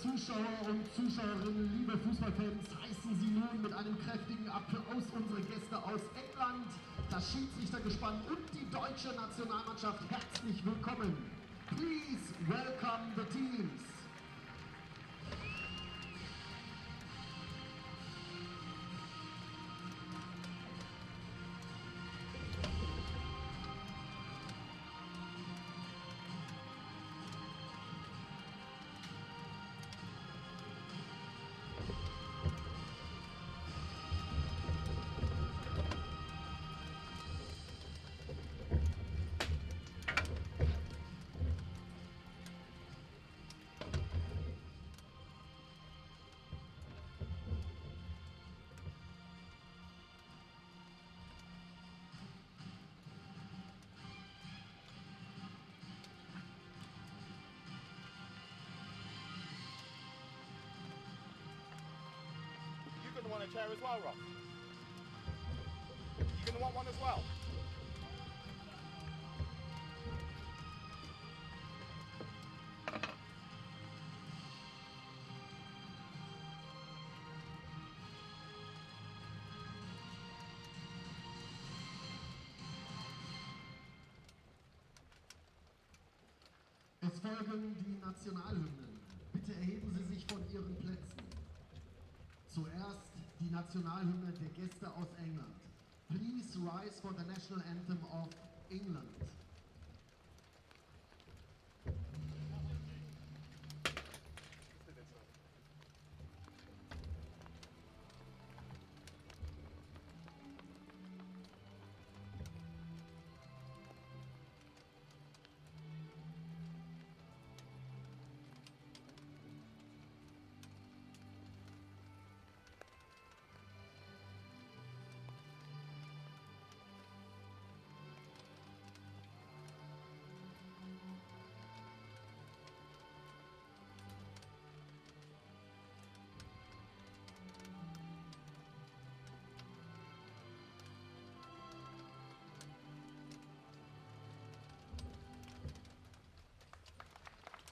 Zuschauer und Zuschauerinnen, liebe Fußballfans, heißen Sie nun mit einem kräftigen Applaus unsere Gäste aus England, das Schiedsrichtergespann und die deutsche Nationalmannschaft herzlich willkommen. Please welcome the teams. You're going to want a chair as well, Ross? You're going to want one as well? Es folgen die Nationalhymnen. Bitte erheben Sie sich von Ihren Plätzen. Zuerst die Nationalhymne der Gäste aus England. Please rise for the national anthem of England.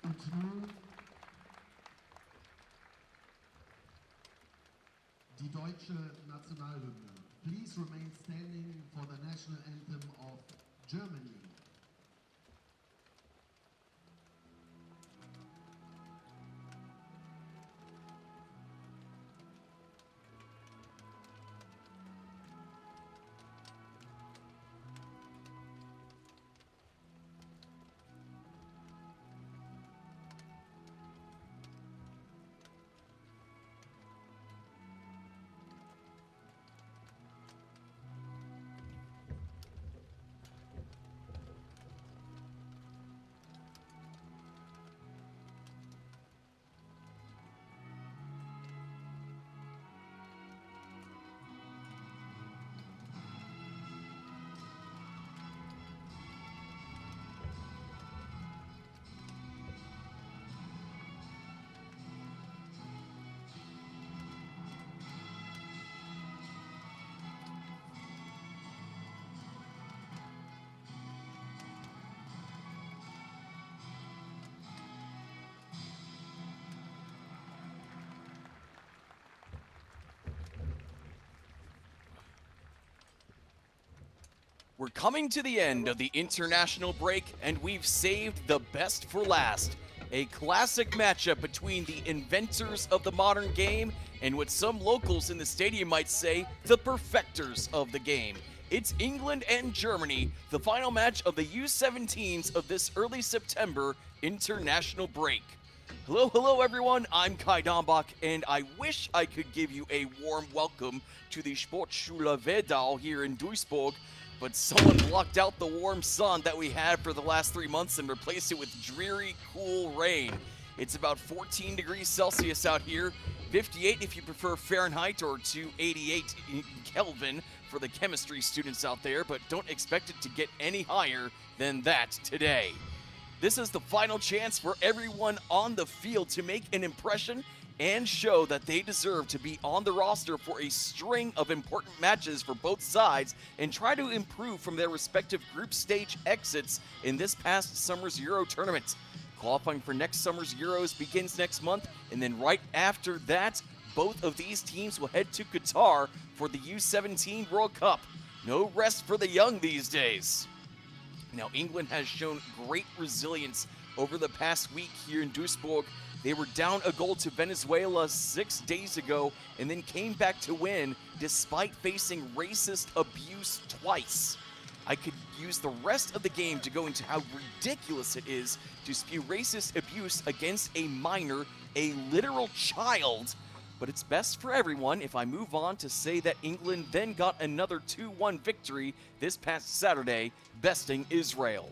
Und nun die deutsche Nationalhymne. Please remain standing for the national anthem of Germany. We're coming to the end of the international break, and we've saved the best for last. A classic matchup between the inventors of the modern game and what some locals in the stadium might say, the perfecters of the game. It's England and Germany, the final match of the U17s of this early September international break. Hello everyone, I'm Kai Dombach, and I wish I could give you a warm welcome to the Sportschule Wedau here in Duisburg, but someone blocked out the warm sun that we had for the last 3 months and replaced it with dreary, cool rain. It's about 14 degrees Celsius out here, 58 if you prefer Fahrenheit, or 288 Kelvin for the chemistry students out there, but don't expect it to get any higher than that today. This is the final chance for everyone on the field to make an impression and show that they deserve to be on the roster for a string of important matches for both sides and try to improve from their respective group stage exits in this past summer's Euro tournament. Qualifying for next summer's Euros begins next month, and then right after that, both of these teams will head to Qatar for the U17 World Cup. No rest for the young these days. Now, England has shown great resilience over the past week here in Duisburg. They were down a goal to Venezuela 6 days ago and then came back to win despite facing racist abuse twice. I could use the rest of the game to go into how ridiculous it is to spew racist abuse against a minor, a literal child, but it's best for everyone if I move on to say that England then got another 2-1 victory this past Saturday, besting Israel.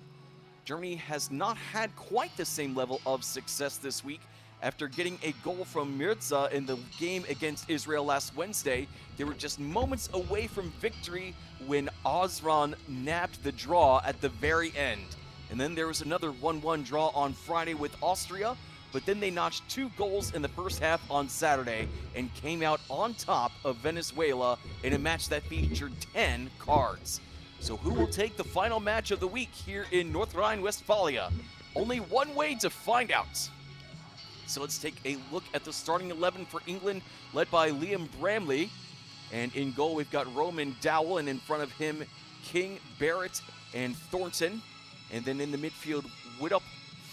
Germany has not had quite the same level of success this week. After getting a goal from Mirza in the game against Israel last Wednesday, they were just moments away from victory when Ozran nabbed the draw at the very end. And then there was another 1-1 draw on Friday with Austria, but then they notched 2 goals in the first half on Saturday and came out on top of Venezuela in a match that featured 10 cards. So who will take the final match of the week here in North Rhine-Westphalia? Only one way to find out. So let's take a look at the starting 11 for England, led by Liam Bramley. And in goal, we've got Roman Dowell, and in front of him, King, Barrett, and Thornton. And then in the midfield, Widdop,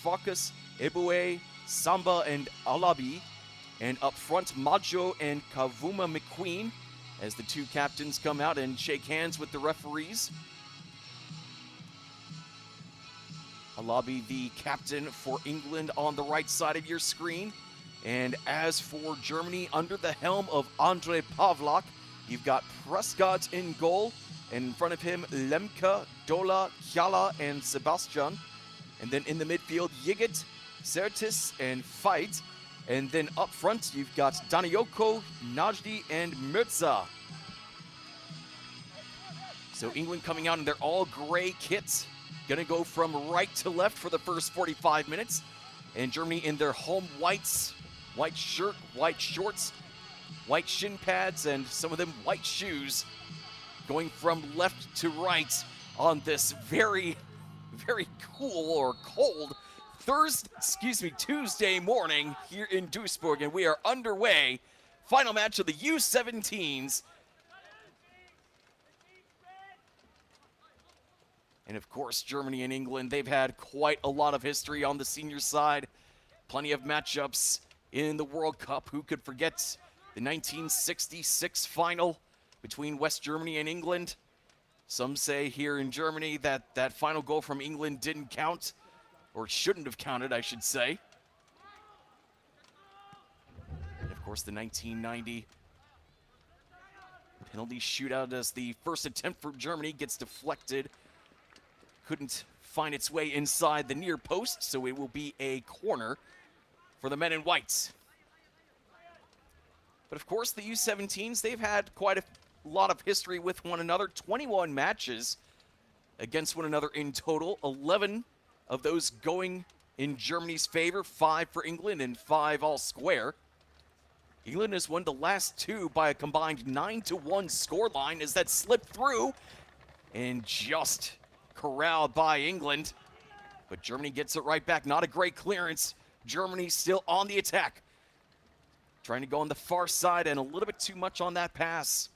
Farkas, Eboué, Samba, and Alabi. And up front, Maggio and Kavuma McQueen, as the two captains come out and shake hands with the referees. Alabi, the captain for England, on the right side of your screen. And as for Germany, under the helm of Andre Pavlak, you've got Prescott in goal. And in front of him, Lemke, Dola, Kjala, and Sebastian. And then in the midfield, Yigit, Sertis, and Veit. And then up front, you've got Danioko, Najdi, and Mirza. So England coming out in their all-gray kits. Gonna go from right to left for the first 45 minutes. And Germany in their home whites, white shirt, white shorts, white shin pads, and some of them white shoes. Going from left to right on this very, very cool or cold Tuesday morning here in Duisburg. And we are underway. Final match of the U17s. And of course, Germany and England, they've had quite a lot of history on the senior side. Plenty of matchups in the World Cup. Who could forget the 1966 final between West Germany and England? Some say here in Germany that that final goal from England didn't count, or shouldn't have counted, I should say. And of course, the 1990 penalty shootout as the first attempt for Germany gets deflected. Couldn't find its way inside the near post, so it will be a corner for the men in white. But of course, the U17s, they've had quite a lot of history with one another. 21 matches against one another in total. 11 of those going in Germany's favor. 5 for England and 5 all square. England has won the last 2 by a combined 9-1 scoreline as that slipped through and just corralled by England. But Germany gets it right back. Not a great clearance. Germany still on the attack. Trying to go on the far side and a little bit too much on that pass.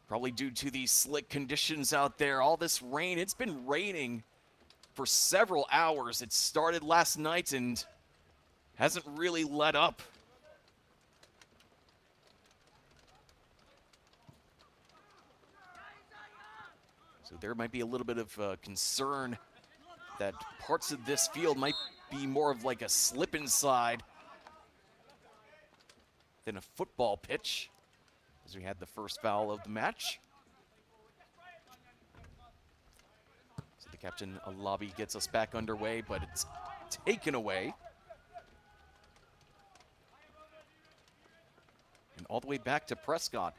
Probably due to the slick conditions out there. All this rain. It's been raining for several hours. It started last night and hasn't really let up. So there might be a little bit of concern that parts of this field might be more of like a slip inside than a football pitch, as we had the first foul of the match. So the captain, Alabi, gets us back underway, but it's taken away. And all the way back to Prescott.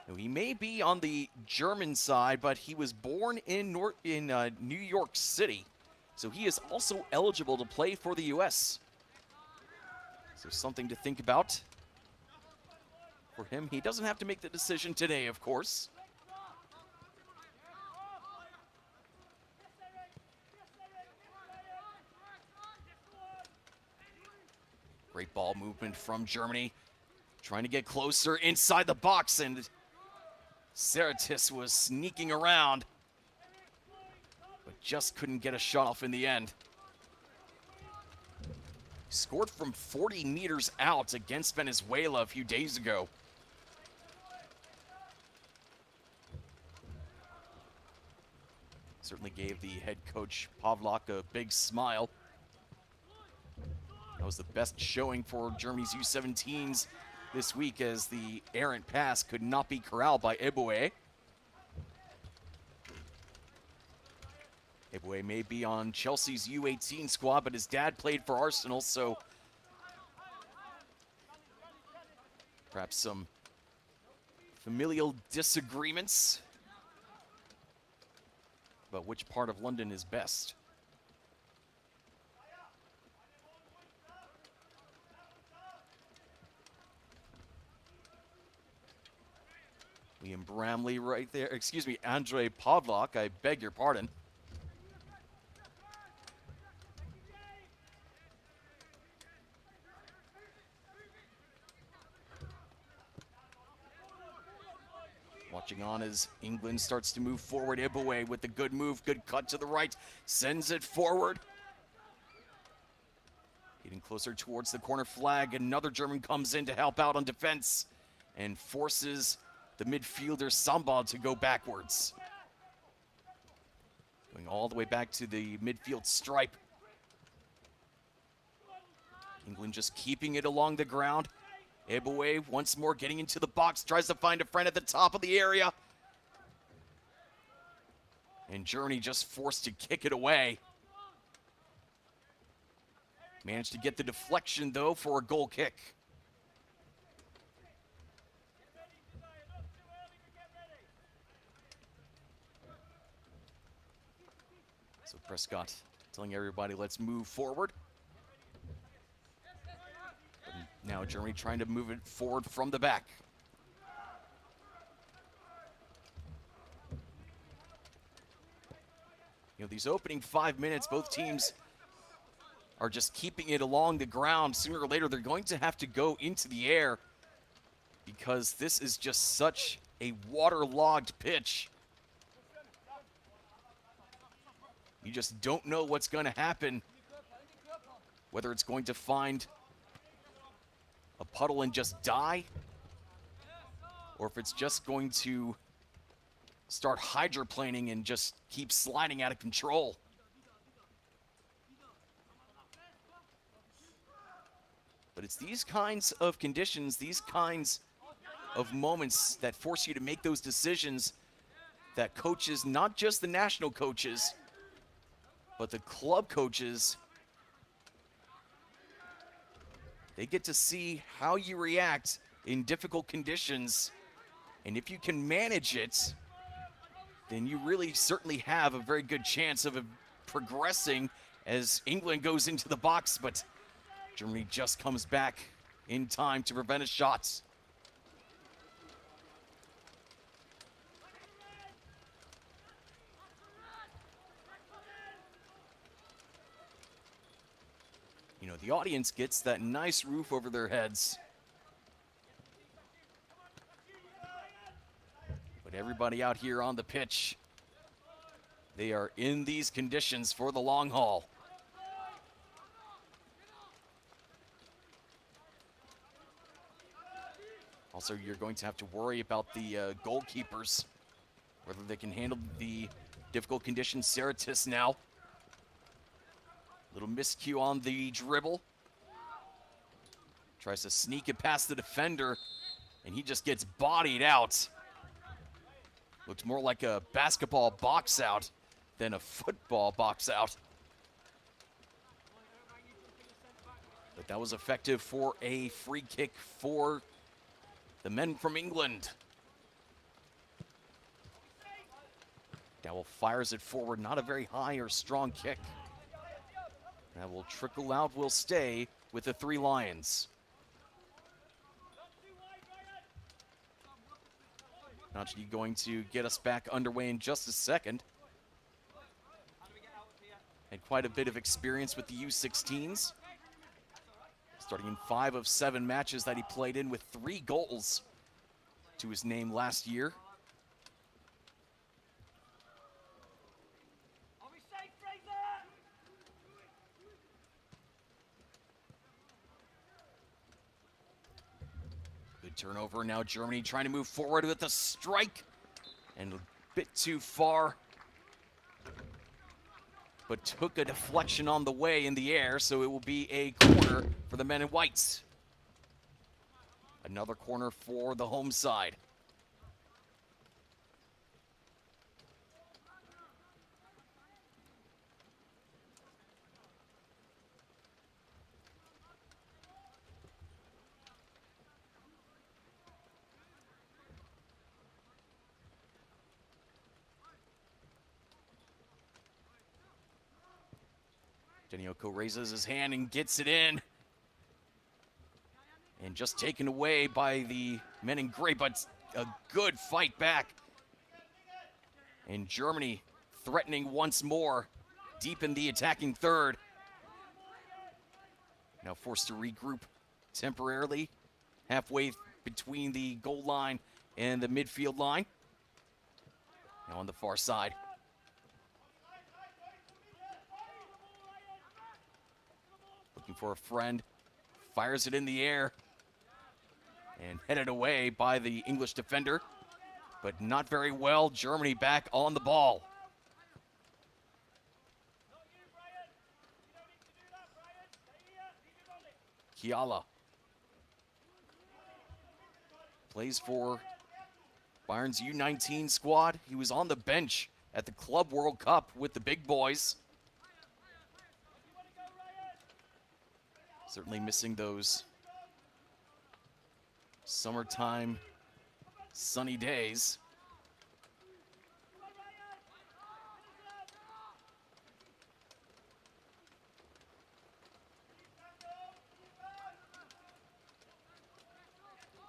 Now, he may be on the German side, but he was born in New York City. So he is also eligible to play for the U.S. So something to think about for him. He doesn't have to make the decision today, of course. Great ball movement from Germany. Trying to get closer inside the box, and Saratis was sneaking around, but just couldn't get a shot off in the end. Scored from 40 meters out against Venezuela a few days ago. Certainly gave the head coach Pavlak a big smile. That was the best showing for Germany's U17s this week, as the errant pass could not be corralled by Eboué. Eboué may be on Chelsea's U18 squad, but his dad played for Arsenal, so perhaps some familial disagreements about which part of London is best. Liam Bramley right there. Excuse me, Andrei Pavlak, I beg your pardon. Watching on as England starts to move forward. Eboué with the good move, good cut to the right, sends it forward. Getting closer towards the corner flag. Another German comes in to help out on defense and forces the midfielder Samba to go backwards. Going all the way back to the midfield stripe. England just keeping it along the ground. Eboué once more getting into the box, tries to find a friend at the top of the area. And Germany just forced to kick it away. Managed to get the deflection, though, for a goal kick. So Prescott telling everybody, let's move forward. Now Germany trying to move it forward from the back. You know, these opening 5 minutes, both teams are just keeping it along the ground. Sooner or later, they're going to have to go into the air, because this is just such a waterlogged pitch. You just don't know what's going to happen, whether it's going to find a puddle and just die, or if it's just going to start hydroplaning and just keep sliding out of control. But it's these kinds of conditions, these kinds of moments that force you to make those decisions that coaches, not just the national coaches, but the club coaches, they get to see how you react in difficult conditions. And if you can manage it, then you really certainly have a very good chance of progressing as England goes into the box. But Germany just comes back in time to prevent a shot. You know, the audience gets that nice roof over their heads. But everybody out here on the pitch, they are in these conditions for the long haul. Also, you're going to have to worry about the goalkeepers, whether they can handle the difficult conditions. Saratis now. Little miscue on the dribble. Tries to sneak it past the defender, and he just gets bodied out. Looks more like a basketball box out than a football box out. But that was effective for a free kick for the men from England. Dowell fires it forward, not a very high or strong kick. That will trickle out, will stay with the Three Lions. Najee going to get us back underway in just a second. Had quite a bit of experience with the U16s. starting in 5 of 7 matches that he played in with 3 goals to his name last year. Good turnover. Now Germany trying to move forward with a strike. And a bit too far. But took a deflection on the way in the air, so it will be a corner for the men in whites. Another corner for the home side. Denioko raises his hand and gets it in. And just taken away by the men in gray, but a good fight back. And Germany threatening once more, deep in the attacking third. Now forced to regroup temporarily, halfway between the goal line and the midfield line. Now on the far side. Looking for a friend, fires it in the air, and headed away by the English defender, but not very well. Germany back on the ball. Kiala plays for Bayern's U19 squad. He was on the bench at the Club World Cup with the big boys. Certainly missing those summertime sunny days.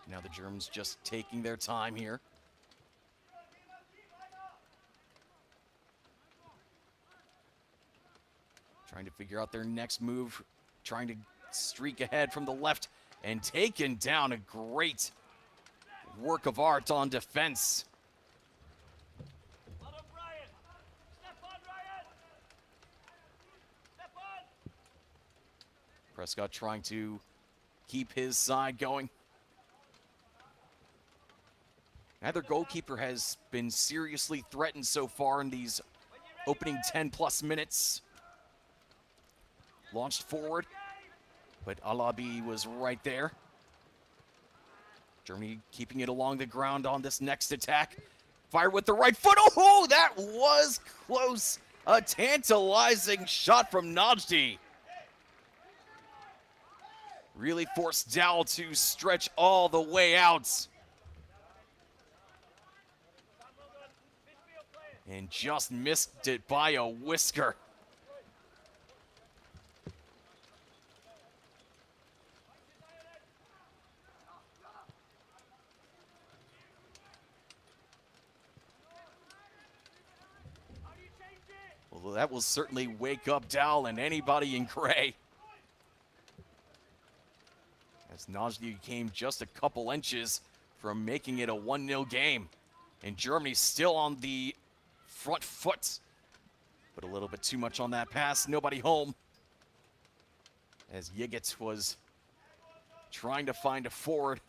Now the Germans just taking their time here. Trying to figure out their next move, trying to streak ahead from the left, and taken down. A great work of art on defense. Prescott trying to keep his side going. Neither goalkeeper has been seriously threatened so far in these opening 10+ minutes. Launched forward, but Alabi was right there. Germany keeping it along the ground on this next attack. Fired with the right foot. Oh, that was close. A tantalizing shot from Najdi. Really forced Dowell to stretch all the way out. And just missed it by a whisker. Well, that will certainly wake up Dowell and anybody in gray. As Najdi came just a couple inches from making it a 1-0 game. And Germany still on the front foot, but a little bit too much on that pass. Nobody home, as Yigit was trying to find a forward.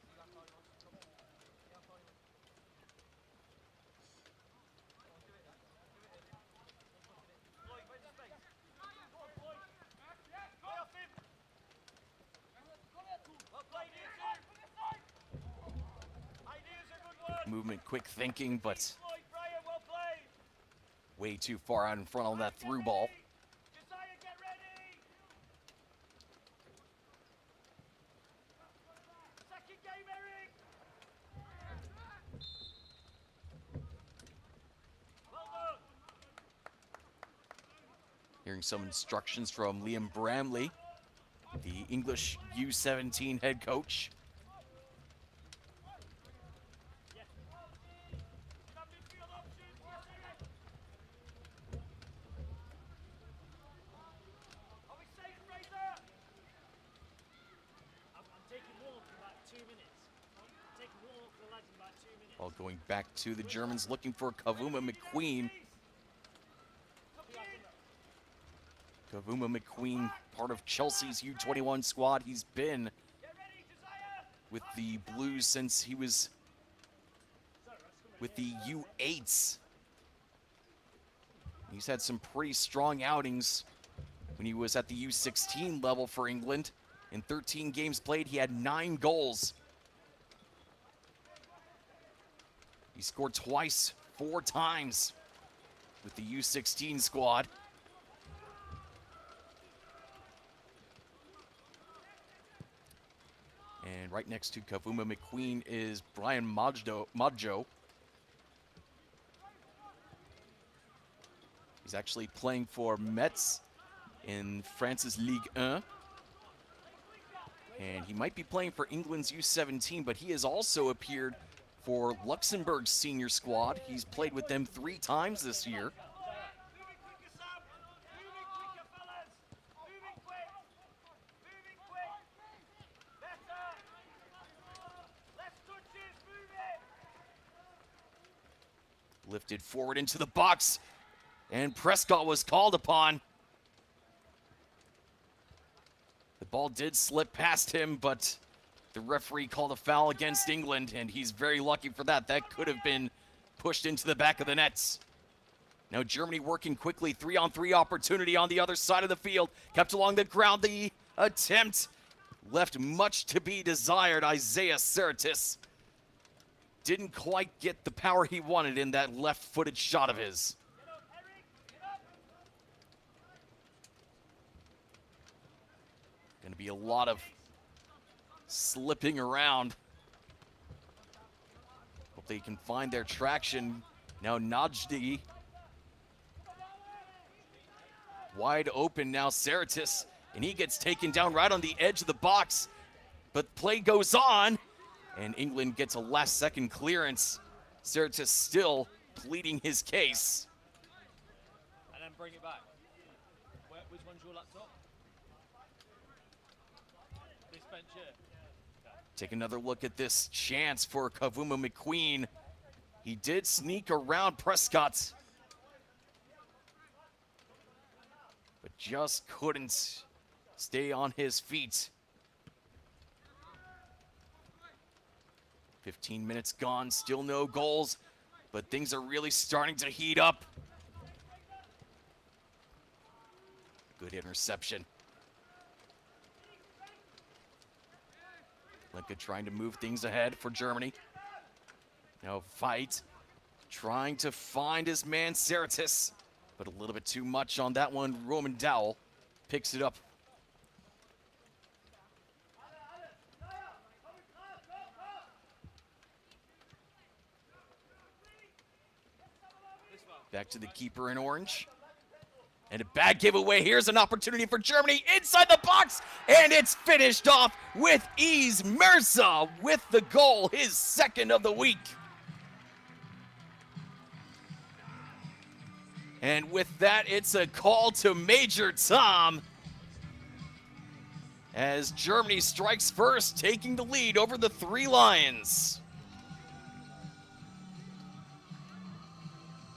Movement, quick thinking, but way too far out in front on that through ball. Hearing some instructions from Liam Bramley, the English U17 head coach. Ball going back to the Germans, looking for Kavuma McQueen. Kavuma McQueen, part of Chelsea's U21 squad. He's been with the Blues since he was with the U8s. He's had some pretty strong outings when he was at the U16 level for England. In 13 games played, he had 9 goals. He scored twice, 4 times with the U16 squad. And right next to Kavuma McQueen is Brian Modjo. He's actually playing for Metz in France's Ligue 1. And he might be playing for England's U17, but he has also appeared for Luxembourg's senior squad. He's played with them 3 times this year. Lifted forward into the box, and Prescott was called upon. The ball did slip past him, but the referee called a foul against England, and he's very lucky for that. That could have been pushed into the back of the nets. Now Germany working quickly, 3-on-3 opportunity on the other side of the field. Kept along the ground, the attempt left much to be desired. Isaiah Saratis didn't quite get the power he wanted in that left-footed shot of his. Going to be a lot of slipping around. Hope they can find their traction. Now Najdi. Wide open now, Saratis. And he gets taken down right on the edge of the box. But play goes on. And England gets a last-second clearance. Saratis still pleading his case. And then bring it back. Which one's your laptop? This bench here. Take another look at this chance for Kavuma McQueen. He did sneak around Prescott, but just couldn't stay on his feet. 15 minutes gone, still no goals, but things are really starting to heat up. Good interception. Linka trying to move things ahead for Germany. Now Veit trying to find his man Saratis, but a little bit too much on that one. Roman Dowell picks it up. Back to the keeper in orange. And a bad giveaway. Here's an opportunity for Germany inside the box. And it's finished off with ease. Mirza with the goal, his second of the week. And with that, it's a call to Major Tom, as Germany strikes first, taking the lead over the Three Lions.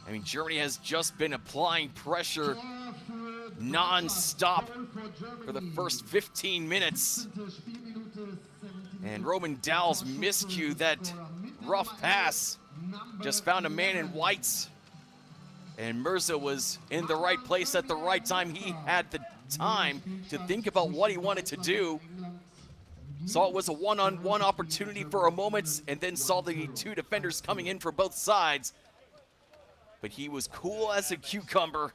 I mean, Germany has just been applying pressure non-stop for the first 15 minutes. And Roman Dowell's miscue, that rough pass, just found a man in white. And Mirza was in the right place at the right time. He had the time to think about what he wanted to do. Saw it was a one-on-one opportunity for a moment, and then saw the 2 defenders coming in for both sides. But he was cool as a cucumber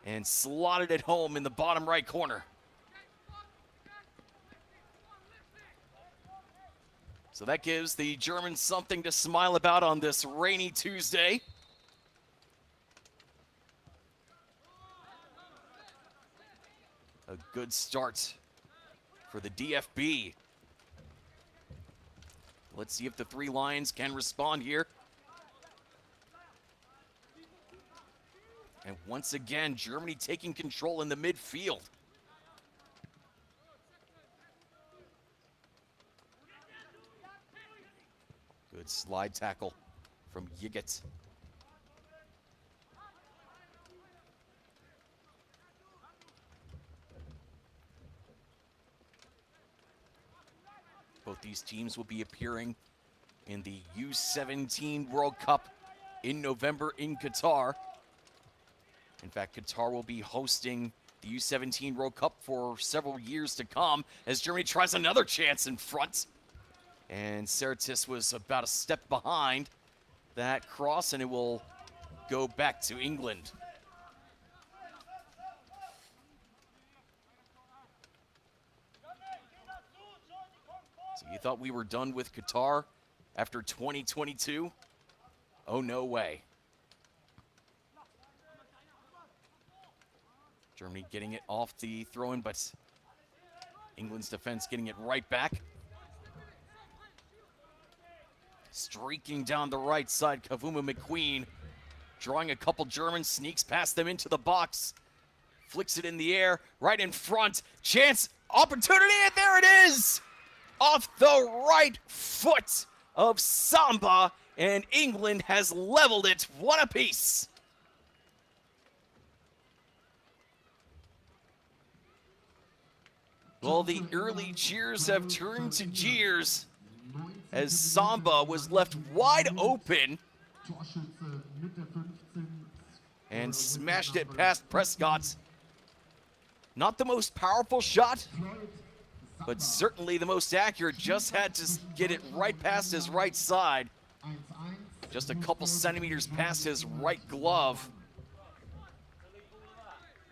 and slotted it home in the bottom right corner. So that gives the Germans something to smile about on this rainy Tuesday. A good start for the DFB. Let's see if the Three Lions can respond here. And once again, Germany taking control in the midfield. Good slide tackle from Yiggett. Both these teams will be appearing in the U17 World Cup in November in Qatar. In fact, Qatar will be hosting the U17 World Cup for several years to come as Germany tries another chance in front. And Sertis was about a step behind that cross, and it will go back to England. So you thought we were done with Qatar after 2022? Oh, no way. Germany getting it off the throw-in, but England's defense getting it right back. Streaking down the right side, Kavuma McQueen drawing a couple Germans, sneaks past them into the box, flicks it in the air, right in front, chance, opportunity, and there it is! Off the right foot of Samba, and England has leveled it, one apiece. Well, the early cheers have turned to jeers as Samba was left wide open and smashed it past Prescott. Not the most powerful shot, but certainly the most accurate. Just had to get it right past his right side, just a couple centimeters past his right glove,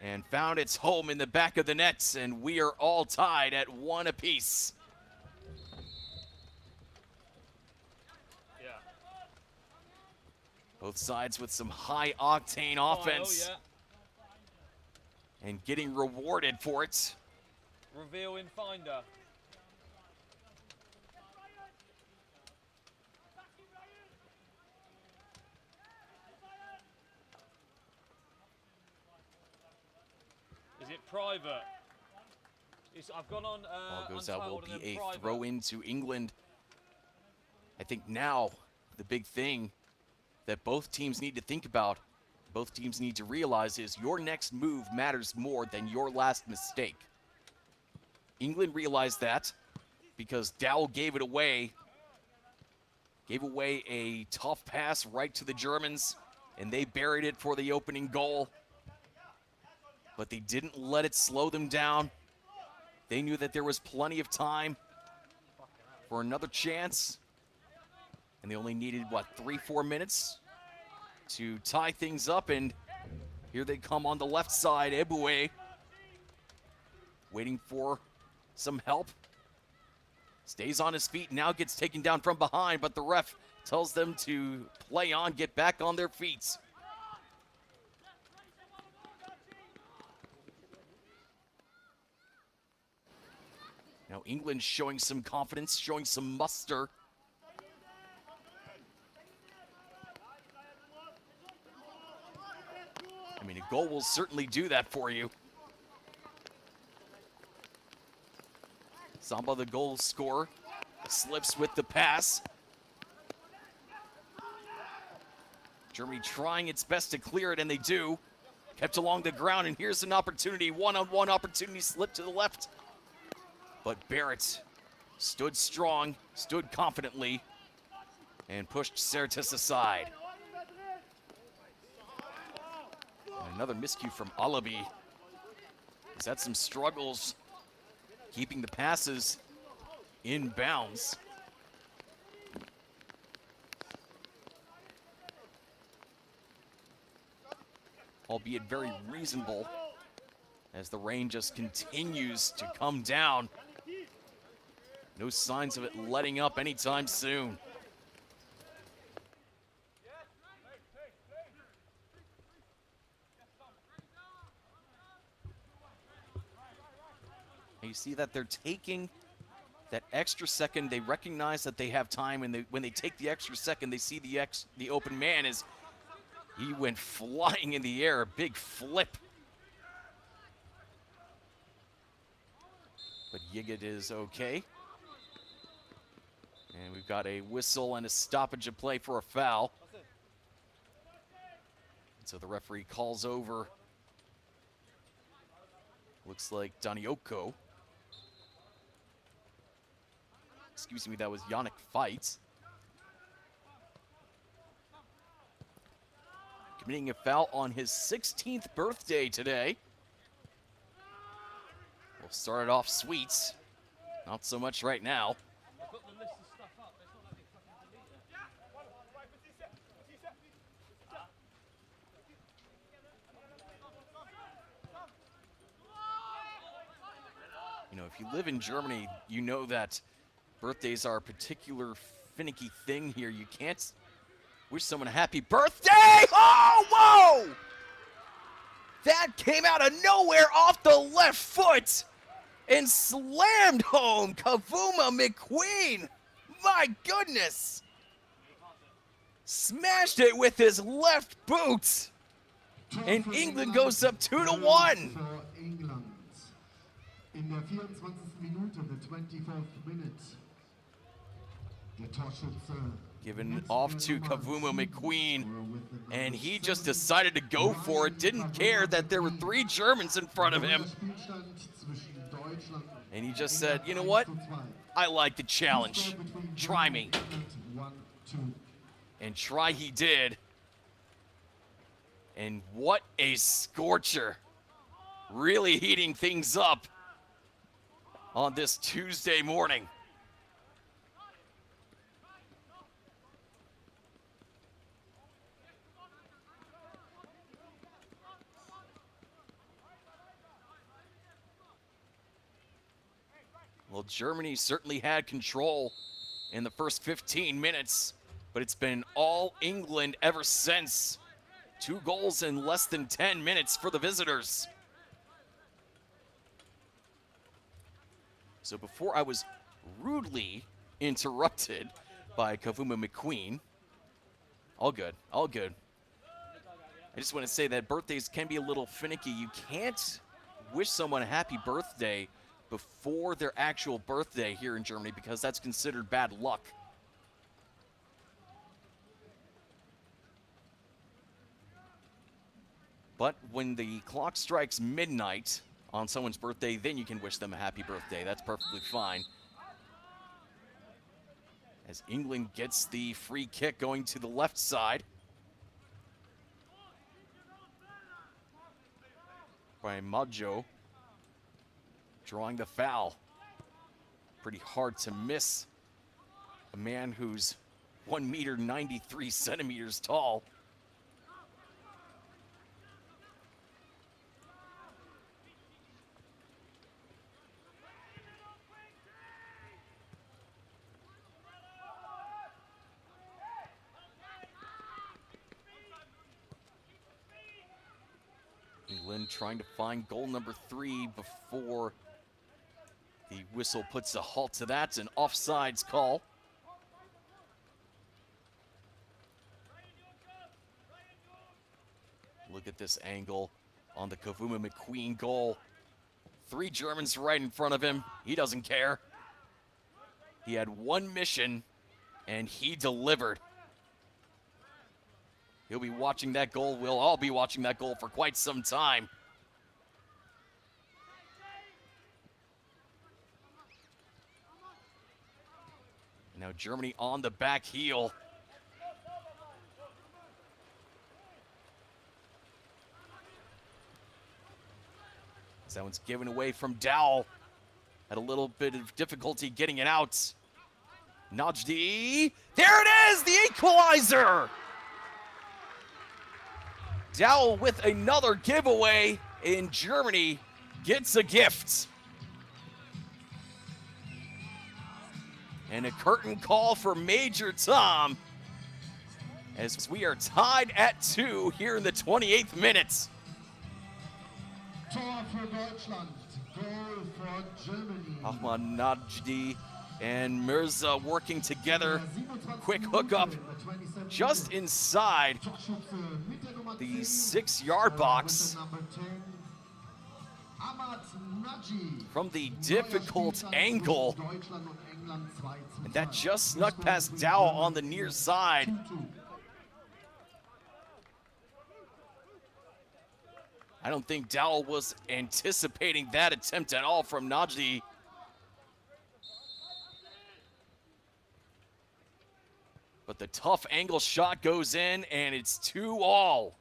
and found its home in the back of the net, and we are all tied at one apiece. Both sides with some high-octane offense. Oh, yeah. And getting rewarded for it. Reveal in finder. Is it private? I've gone on. Ball goes out, will untitled and be then a private. throw into England. I think now the big thing that both teams need to think about, both teams need to realize, is your next move matters more than your last mistake. England realized that because Dowell gave it away, gave away a tough pass right to the Germans, and they buried it for the opening goal. But they didn't let it slow them down. They knew that there was plenty of time for another chance. And they only needed, what, 3-4 minutes to tie things up. And here they come on the left side. Eboué waiting for some help. Stays on his feet, now gets taken down from behind, but the ref tells them to play on, get back on their feet. Now England showing some confidence, showing some muster. I mean, a goal will certainly do that for you. Samba, the goal scorer, slips with the pass. Germany trying its best to clear it, and they do. Kept along the ground, and here's an opportunity, one-on-one opportunity, slipped to the left. But Barrett stood strong, stood confidently, and pushed Sertis aside. And another miscue from Alabi. He's had some struggles keeping the passes in bounds. Albeit very reasonable as the rain just continues to come down. No signs of it letting up anytime soon. And you see that they're taking that extra second. They recognize that they have time, and when they take the extra second, they see the open man as he went flying in the air, a big flip. But Yiggett is okay. And we've got a whistle and a stoppage of play for a foul. So the referee calls over, looks like Danioko. Excuse me, that was Yannick Feitz. Committing a foul on his 16th birthday today. We'll start it off sweet. Not so much right now. I've got the list of stuff up, but it's not like they fucking delete it. You know, if you live in Germany, you know that birthdays are a particular finicky thing here. You can't wish someone a happy birthday. Oh, whoa! That came out of nowhere off the left foot and slammed home Kavuma McQueen. My goodness. Smashed it with his left boot. And England goes up 2-1. For England. In der 24. Minute, the 24th minute. Der Torschütze. Given off to Kavuma McQueen, and he just decided to go for it, didn't care that there were 3 Germans in front of him. And he just said, you know what? I like the challenge. Try me. And try he did. And what a scorcher. Really heating things up on this Tuesday morning. Well, Germany certainly had control in the first 15 minutes, but it's been all England ever since. 2 goals in less than 10 minutes for the visitors. So before I was rudely interrupted by Kavuma McQueen, all good, all good. I just want to say that birthdays can be a little finicky. You can't wish someone a happy birthday before their actual birthday here in Germany because that's considered bad luck. But when the clock strikes midnight on someone's birthday, then you can wish them a happy birthday. That's perfectly fine. As England gets the free kick going to the left side. By Maggio. Drawing the foul. Pretty hard to miss a man who's 1 meter 93 centimeters tall. England trying to find goal number 3 before the whistle puts a halt to that. An offsides call. Look at this angle on the Kavuma McQueen goal. 3 Germans right in front of him. He doesn't care. He had one mission, and he delivered. He'll be watching that goal. We'll all be watching that goal for quite some time. Now Germany on the back heel. That one's given away from Dowell. Had a little bit of difficulty getting it out. Najdi. There it is, the equalizer. Dowell with another giveaway, and Germany gets a gift. And a curtain call for Major Tom as we are tied at 2 here in the 28th minute. Tor für Deutschland, goal for Germany. Ahmad Najdi and Mirza working together. Quick hookup just inside the 6-yard box. From the difficult angle England 2:2. And that just snuck past Dow on the near side. 2:2. I don't think Dowell was anticipating that attempt at all from Najdi. But the tough angle shot goes in, and it's 2-all.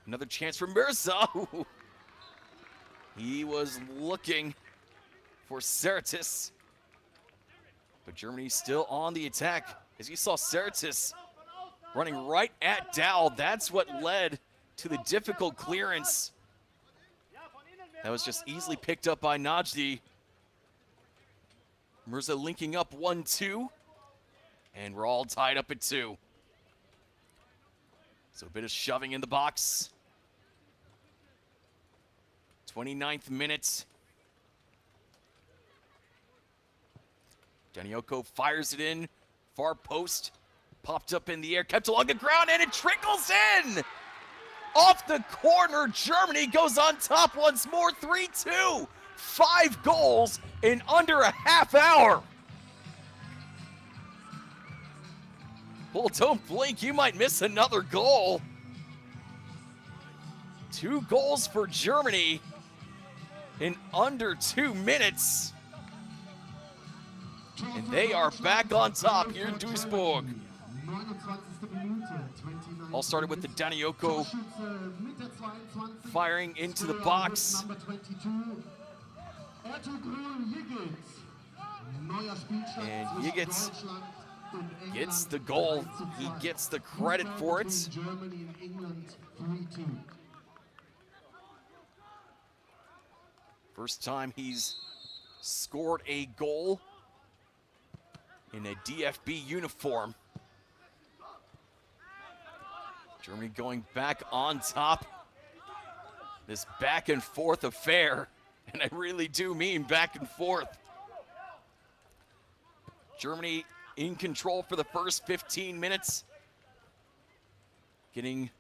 Another chance for Mirza. He was looking for Sertis. But Germany's still on the attack. As you saw Sertis running right at Dow, that's what led to the difficult clearance. That was just easily picked up by Najdi. Mirza linking up 1-2. And we're all tied up at 2. So a bit of shoving in the box. 29th minute. Danioko fires it in. Far post. Popped up in the air. Kept along the ground, and it trickles in! Off the corner, Germany goes on top once more, 3-2. 5 goals in under a half hour. Well, don't blink, you might miss another goal. 2 goals for Germany in under 2 minutes. And they are back on top here in Duisburg. All started with the Danioko firing into the box. And Jigic gets the goal. He gets the credit for it. First time he's scored a goal in a DFB uniform. Germany going back on top. This back and forth affair, and I really do mean back and forth. Germany in control for the first 15 minutes, getting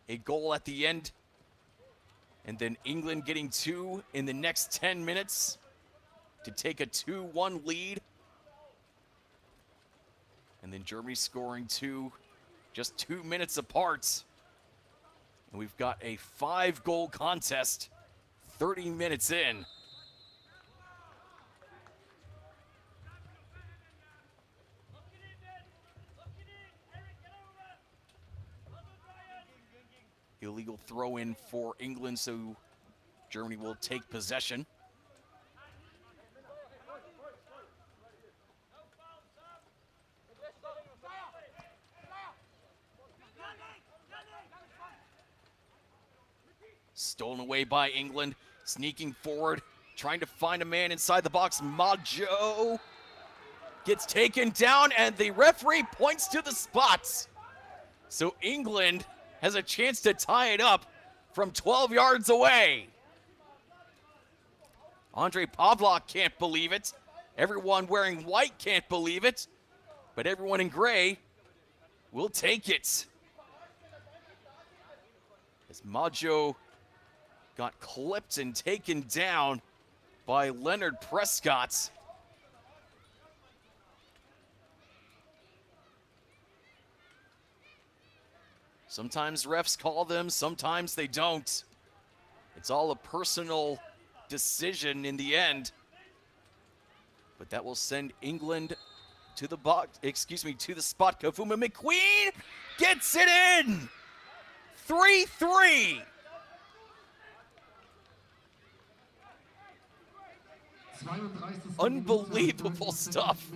a goal at the end, and then England getting 2 in the next 10 minutes to take a 2-1 lead. And then Germany scoring 2 just 2 minutes apart. And we've got a 5-goal contest 30 minutes in. Illegal throw in for England, so Germany will take possession. Stolen away by England, sneaking forward, trying to find a man inside the box. Maggio gets taken down, and the referee points to the spots. So England has a chance to tie it up from 12 yards away. Andre Pavlak can't believe it. Everyone wearing white can't believe it. But everyone in gray will take it. As Maggio got clipped and taken down by Leonard Prescott. Sometimes refs call them, sometimes they don't. It's all a personal decision in the end. But that will send England to the box, to the spot. Kavuma McQueen gets it in! 3-3. Unbelievable stuff.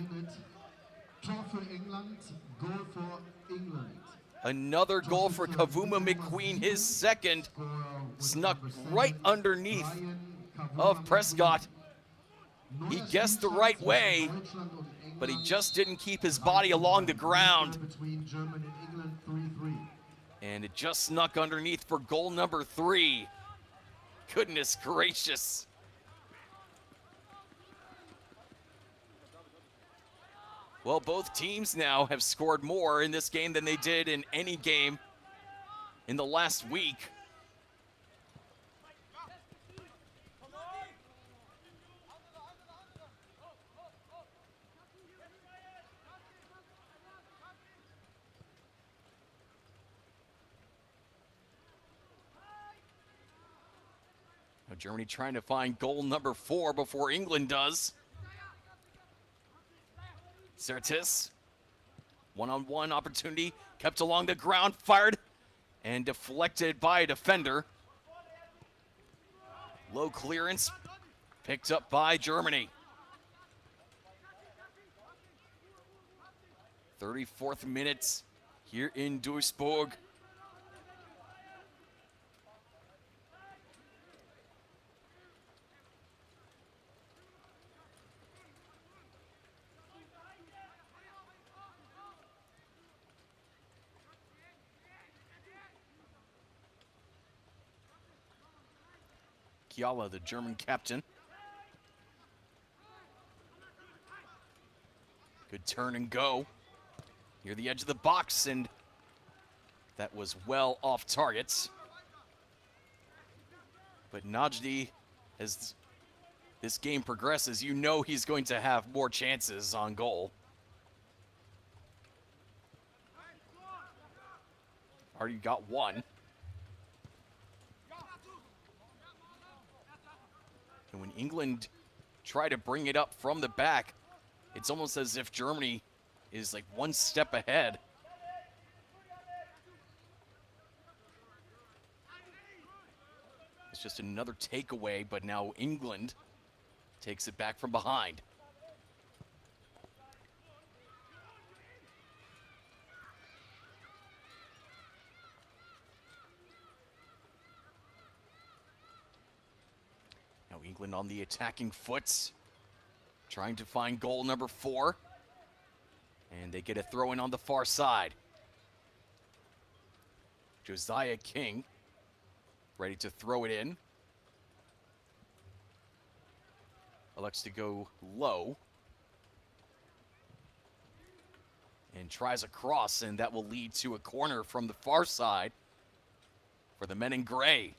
Another goal for Kavuma McQueen, his second, snuck right underneath of Prescott. He guessed the right way, but he just didn't keep his body along the ground. And it just snuck underneath for goal number 3. Goodness gracious. Well, both teams now have scored more in this game than they did in any game in the last week. Germany trying to find goal number 4 before England does. Sertis, one-on-one opportunity, kept along the ground, fired, and deflected by a defender. Low clearance, picked up by Germany. 34th minute here in Duisburg. Kiala, the German captain. Good turn and go. Near the edge of the box, and that was well off target. But Najdi, as this game progresses, you know he's going to have more chances on goal. Already got one. And when England try to bring it up from the back, it's almost as if Germany is like one step ahead. It's just another takeaway, but now England takes it back from behind. Now England on the attacking foot, trying to find goal number 4. And they get a throw in on the far side. Josiah King ready to throw it in. Elects to go low. And tries a cross, and that will lead to a corner from the far side for the men in gray.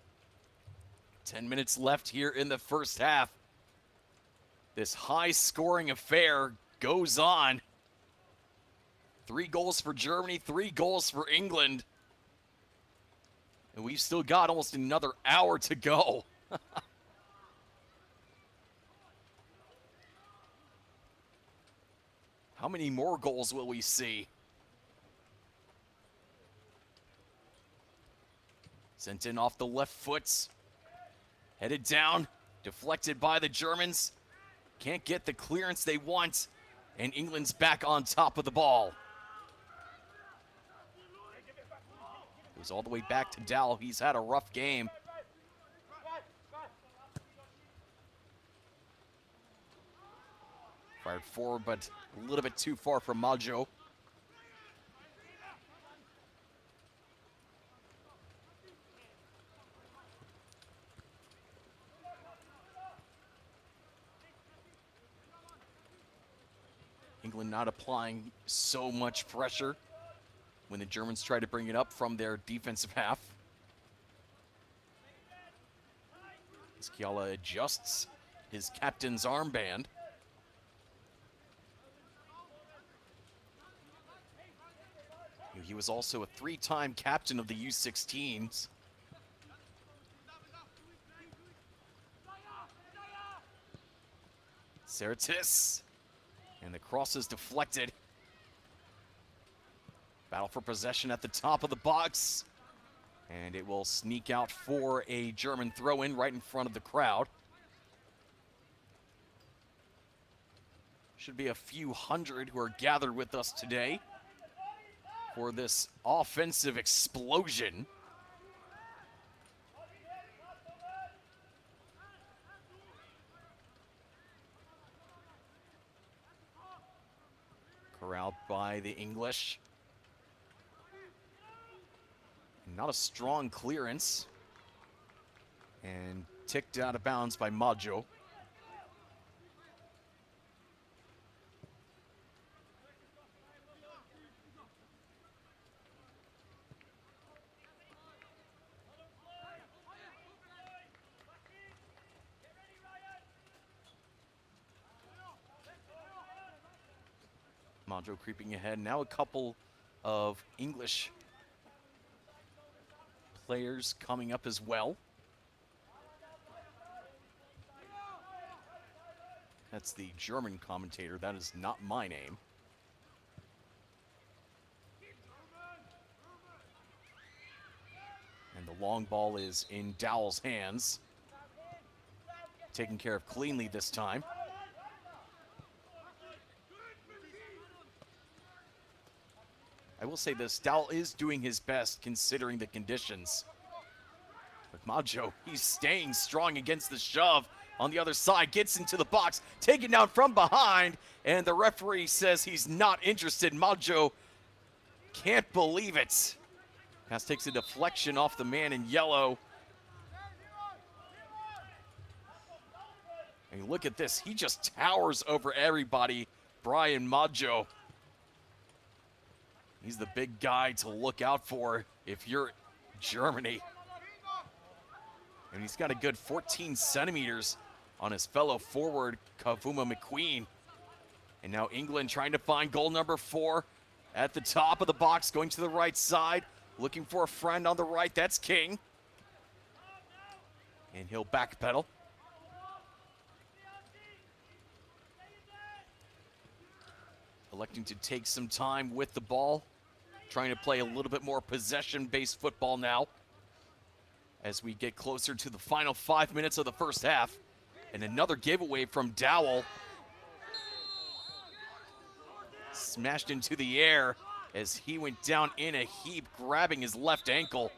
10 minutes left here in the first half. This high-scoring affair goes on. 3 goals for Germany, 3 goals for England. And we've still got almost another hour to go. How many more goals will we see? Sent in off the left foot. Headed down, deflected by the Germans. Can't get the clearance they want, and England's back on top of the ball. Goes all the way back to Dow. He's had a rough game. Fired forward, but a little bit too far from Maggio. England not applying so much pressure when the Germans try to bring it up from their defensive half. Sciala adjusts his captain's armband. He was also a 3-time captain of the U16s. Sertis. And the cross is deflected. Battle for possession at the top of the box. And it will sneak out for a German throw-in right in front of the crowd. Should be a few hundred who are gathered with us today for this offensive explosion. Corralled by the English. Not a strong clearance. And ticked out of bounds by Maggio. Maggio creeping ahead. Now a couple of English players coming up as well. That's the German commentator. That is not my name. And the long ball is in Dowell's hands. Taken care of cleanly this time. I will say this, Dowell is doing his best considering the conditions. But Maggio, he's staying strong against the shove. On the other side, gets into the box, taken down from behind, and the referee says he's not interested. Maggio can't believe it. Pass takes a deflection off the man in yellow. And look at this, he just towers over everybody, Brian Maggio. He's the big guy to look out for if you're Germany. And he's got a good 14 centimeters on his fellow forward, Kavuma McQueen. And now England trying to find goal number 4 at the top of the box, going to the right side, looking for a friend on the right. That's King. And he'll backpedal. Electing to take some time with the ball, trying to play a little bit more possession-based football now as we get closer to the final 5 minutes of the first half. And another giveaway from Dowell. Smashed into the air as he went down in a heap, grabbing his left ankle.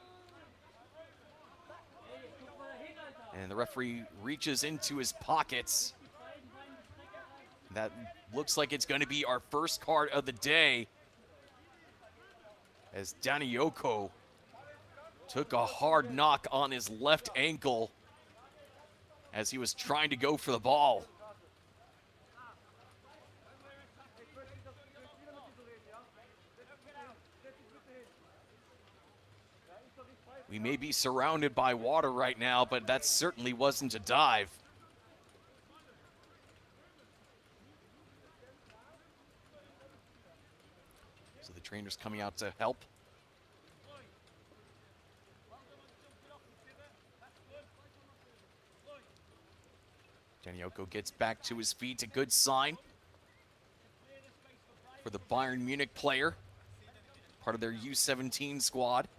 And the referee reaches into his pockets. That looks like it's going to be our first card of the day, as Danioko took a hard knock on his left ankle as he was trying to go for the ball. We may be surrounded by water right now, but that certainly wasn't a dive. So the trainer's coming out to help. Danioko gets back to his feet, a good sign for the Bayern Munich player, part of their U17 squad.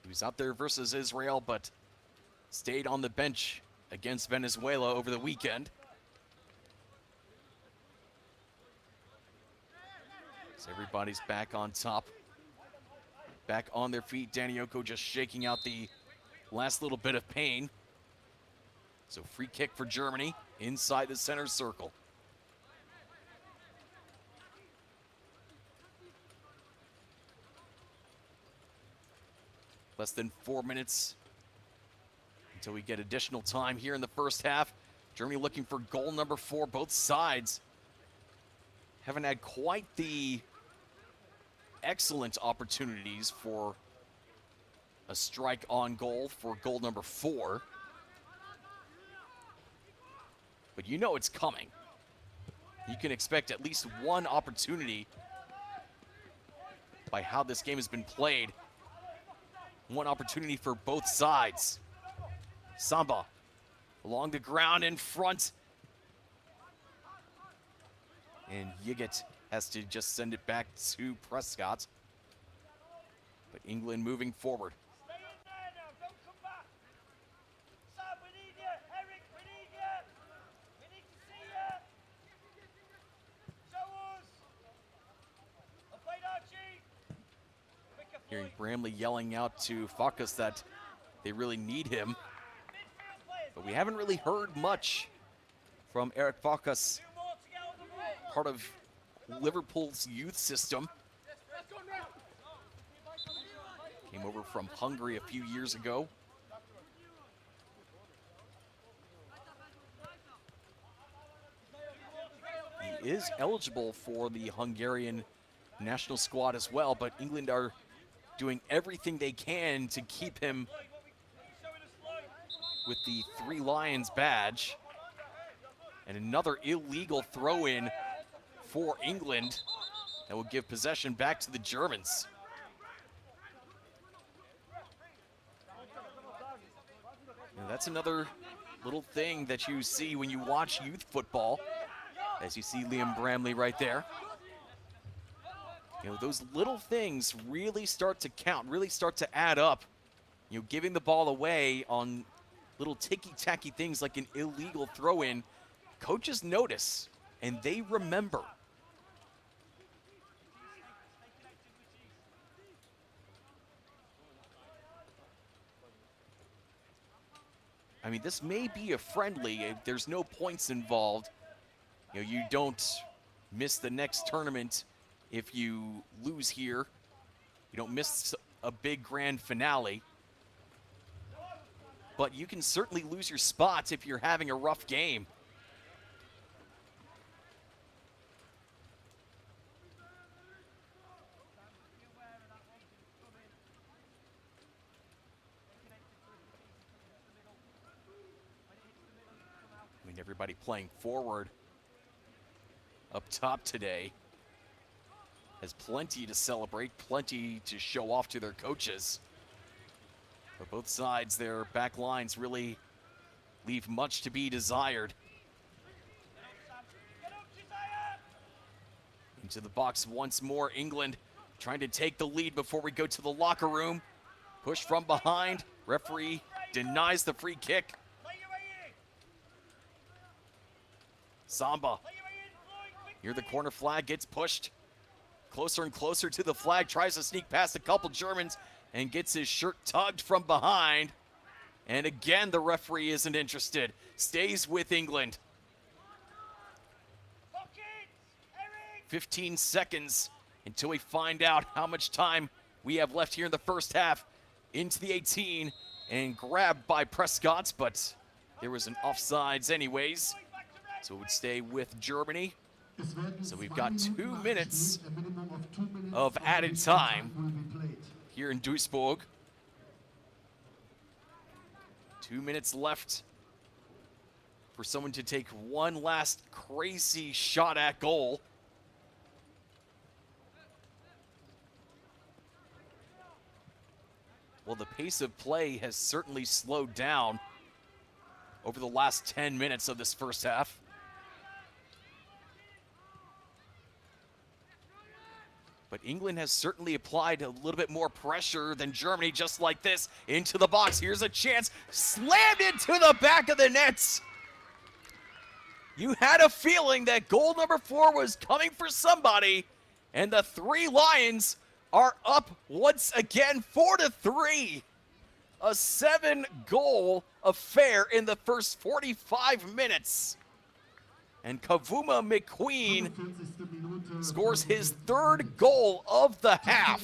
He was out there versus Israel, but stayed on the bench against Venezuela over the weekend. So everybody's back on top. Back on their feet, Danioko just shaking out the last little bit of pain. So free kick for Germany inside the center circle. Less than 4 minutes until we get additional time here in the first half. Germany looking for goal number 4. Both sides haven't had quite the excellent opportunities for a strike on goal for goal number 4. But you know it's coming. You can expect at least one opportunity by how this game has been played. One opportunity for both sides. Samba along the ground in front. And Yiget has to just send it back to Prescott. But England moving forward. Stay in there now, don't come back. Sam, we need you. Eric, we need you. We need to see you. Show us. I played Archie. Quicker Hearing point. Bramley yelling out to Fakas that they really need him. Midfield players. But we haven't really heard much from Eric Fakas, Two more to get on the ball. part of Liverpool's youth system. Came over from Hungary a few years ago. He is eligible for the Hungarian national squad as well, but England are doing everything they can to keep him with the Three Lions badge. And another illegal throw-in for England that will give possession back to the Germans. That's another little thing that you see when you watch youth football, as you see Liam Bramley right there. You know, those little things really start to count, really start to add up. You know, giving the ball away on little ticky-tacky things like an illegal throw-in, coaches notice and they remember. I mean, this may be a friendly. There's no points involved. You know, you don't miss the next tournament if you lose here. You don't miss a big grand finale. But you can certainly lose your spots if you're having a rough game. I mean, everybody playing forward up top today has plenty to celebrate, plenty to show off to their coaches. But both sides, their back lines really leave much to be desired. Into the box once more, England trying to take the lead before we go to the locker room. Push from behind, referee denies the free kick. Samba, near the corner flag, gets pushed closer and closer to the flag, tries to sneak past a couple Germans and gets his shirt tugged from behind. And again, the referee isn't interested, stays with England. 15 seconds until we find out how much time we have left here in the first half. Into the 18 and grabbed by Prescott, but there was an offsides anyways. So it would stay with Germany. So we've got 2 minutes of added time here in Duisburg. 2 minutes left for someone to take one last crazy shot at goal. Well, the pace of play has certainly slowed down over the last 10 minutes of this first half. But England has certainly applied a little bit more pressure than Germany, just like this, into the box. Here's a chance, slammed into the back of the nets. You had a feeling that goal number 4 was coming for somebody, and the Three Lions are up once again, 4-3. A 7-goal affair in the first 45 minutes. And Kavuma McQueen scores his 3rd goal of the half.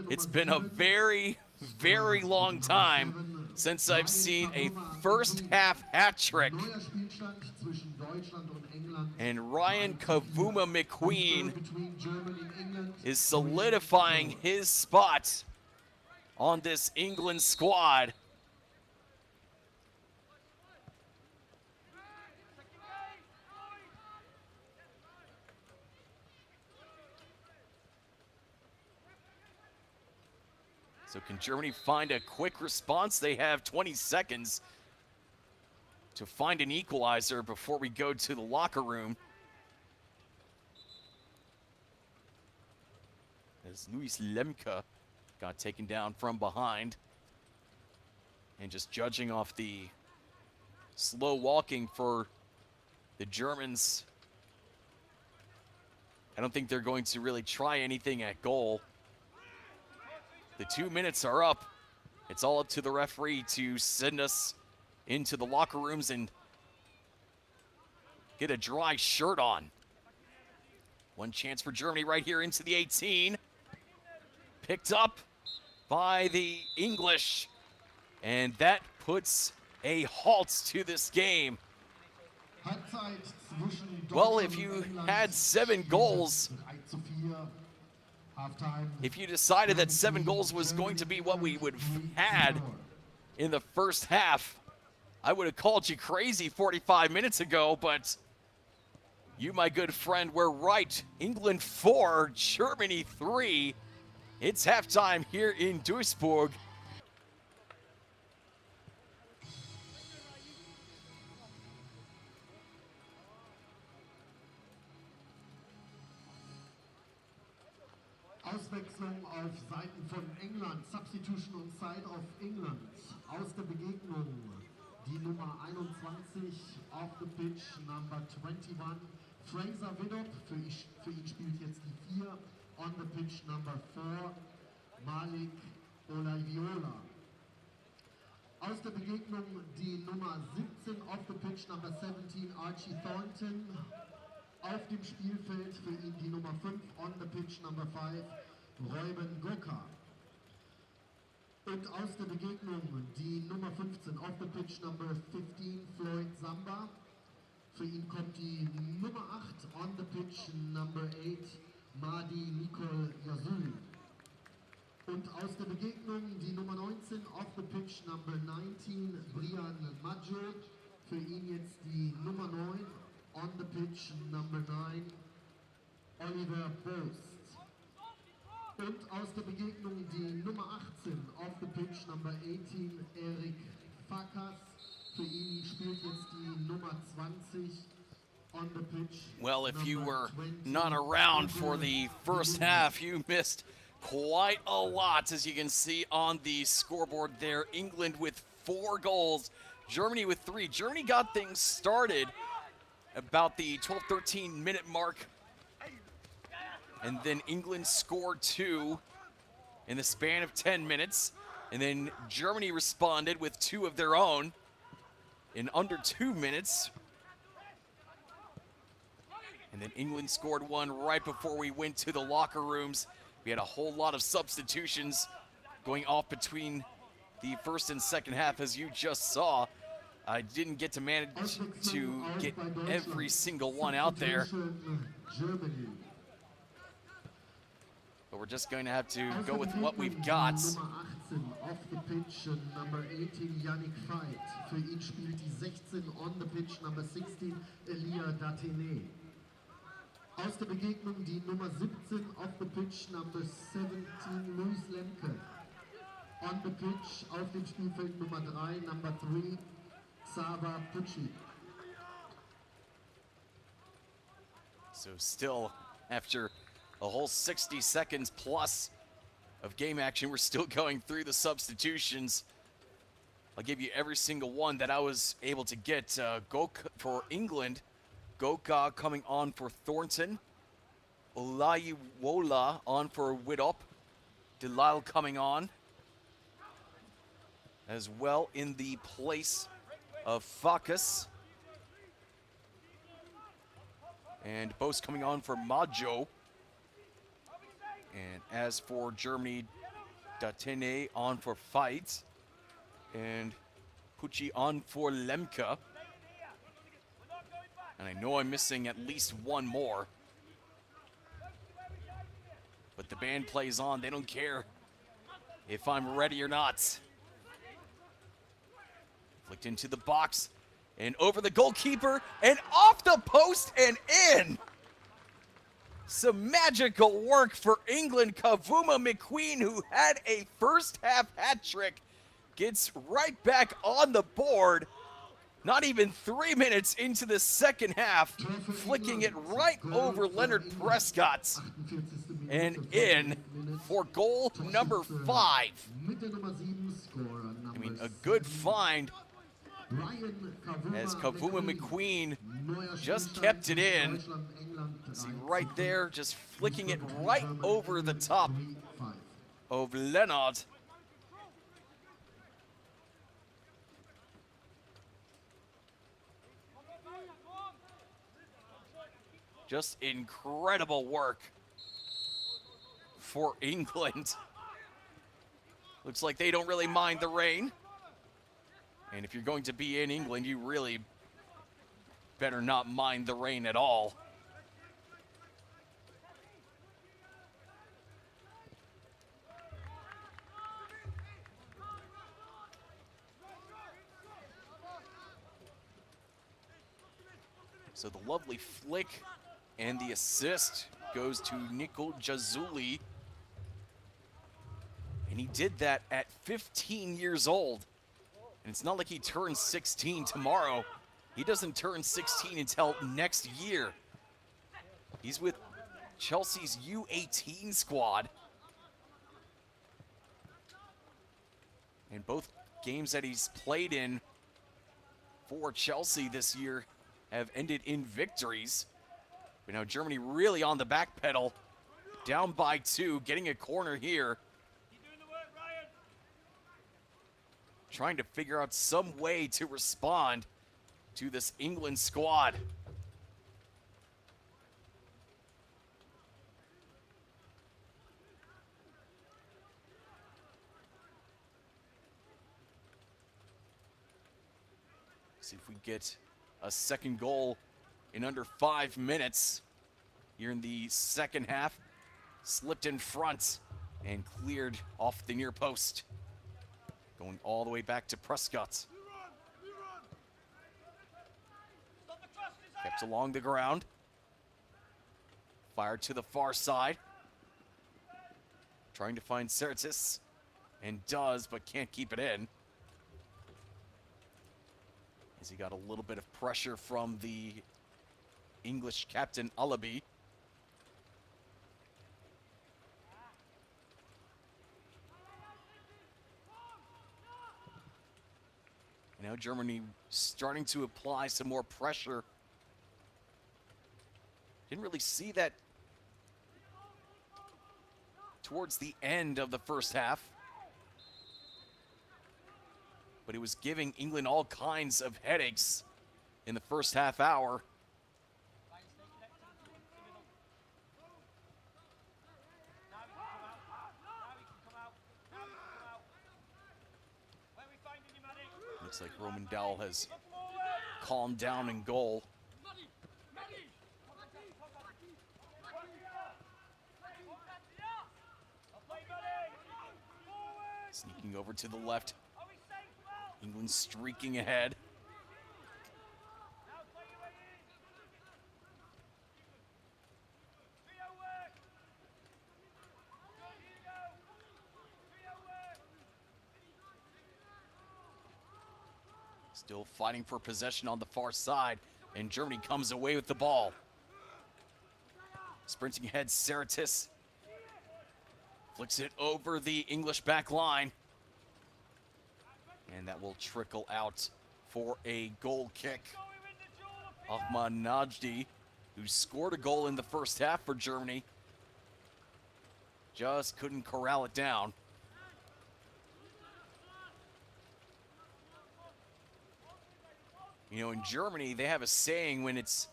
It's been a very, very long time since I've seen a first half hat trick. And Ryan Kavuma McQueen is solidifying his spot on this England squad. So can Germany find a quick response? They have 20 seconds to find an equalizer before we go to the locker room. As Luis Lemke got taken down from behind. And just judging off the slow walking for the Germans, I don't think they're going to really try anything at goal. The 2 minutes are up. It's all up to the referee to send us into the locker rooms and get a dry shirt on. One chance for Germany right here into the 18. Picked up by the English. And that puts a halt to this game. Well, if you had 7 goals, if you decided that 7 goals was going to be what we would have had in the first half, I would have called you crazy 45 minutes ago, but you, my good friend, were right. England 4, Germany 3. It's halftime here in Duisburg. Auswechslung auf Seiten von England. Substitution on side of England. Aus der Begegnung die Nummer 21 off the pitch, number 21. Fraser Widdop, für ihn spielt jetzt die 4. On the pitch, number 4. Malik Olaviola. Aus der Begegnung die Nummer 17 off the pitch, number 17. Archie Thornton. Auf dem Spielfeld für ihn die Nummer 5, on the pitch, number 5, Reuben Goka. Und aus der Begegnung die Nummer 15, off the pitch, number 15, Floyd Samba. Für ihn kommt die Nummer 8, on the pitch, number 8, Madi Nicole Yazuli. Und aus der Begegnung die Nummer 19, off the pitch, number 19, Brian Maggio. Für ihn jetzt die Nummer 9, on the pitch, number 9, Oliver Post. Und aus der Begegnung die Nummer 18, off the pitch, number 18, Erik Fakas. Für ihn spielt jetzt die Nummer 20, on the pitch. Well, if you were not around for the first half, you missed quite a lot, as you can see on the scoreboard there. England with 4 goals, Germany with 3. Germany got things started about the 12-13 minute mark, and then England scored 2 in the span of 10 minutes, and then Germany responded with 2 of their own in under 2 minutes, and then England scored 1 right before we went to the locker rooms. We had a whole lot of substitutions going off between the first and second half, as you just saw. I didn't get to manage to get every single one out there, but we're just going to have to go with what we've got. Nummer 18 off the pitch, number 18 Yannick Veit. Für ihn spielt die 16 on the pitch, number 16 Elia Datene. Aus der Begegnung die Nummer 17 off the pitch, number 17 Luis Lemke. On the pitch auf dem Spielfeld Nummer 3, number 3 Sava Pucci. So still, after a whole 60 seconds plus of game action, we're still going through the substitutions. I'll give you every single one that I was able to get. Goka for England, Goka coming on for Thornton, Olayiwola on for Widdop, Delisle coming on as well in the place of Fakas, and Bose coming on for Maggio. And as for Germany, Datene on for Fight, and Pucci on for Lemke. And I know I'm missing at least one more, but the band plays on. They don't care if I'm ready or not. Flicked into the box and over the goalkeeper and off the post and in. Some magical work for England. Kavuma McQueen, who had a first half hat trick, gets right back on the board. Not even 3 minutes into the second half, flicking it right over Leonard Prescott and in for goal number 5. I mean, a good find, as Kavuma McQueen just kept it in. See right there, just flicking it right over the top of Leonard. Just incredible work for England. Looks like they don't really mind the rain. And if you're going to be in England, you really better not mind the rain at all. So the lovely flick and the assist goes to Nicole Jazuli. And he did that at 15 years old. And it's not like he turns 16 tomorrow. He doesn't turn 16 until next year. He's with Chelsea's U18 squad. And both games that he's played in for Chelsea this year have ended in victories. But now Germany really on the back pedal, down by 2, getting a corner here. Keep doing the work, Ryan. Trying to figure out some way to respond to this England squad. See if we get a second goal in under 5 minutes here in the second half. Slipped in front and cleared off the near post. Going all the way back to Prescott. Stop the cross, Kept along the ground. Fired to the far side. Trying to find Sertis. And does, but can't keep it in. As he got a little bit of pressure from the English captain Alabi. Now Germany starting to apply some more pressure. Didn't really see that towards the end of the first half. But it was giving England all kinds of headaches in the first half hour. Looks like Roman Dowell has calmed down in goal. Sneaking over to the left. England streaking ahead. Still fighting for possession on the far side, and Germany comes away with the ball. Sprinting ahead, Sertis flicks it over the English back line. And that will trickle out for a goal kick. Ahmad Najdi, who scored a goal in the first half for Germany, just couldn't corral it down. You know, in Germany, they have a saying when it's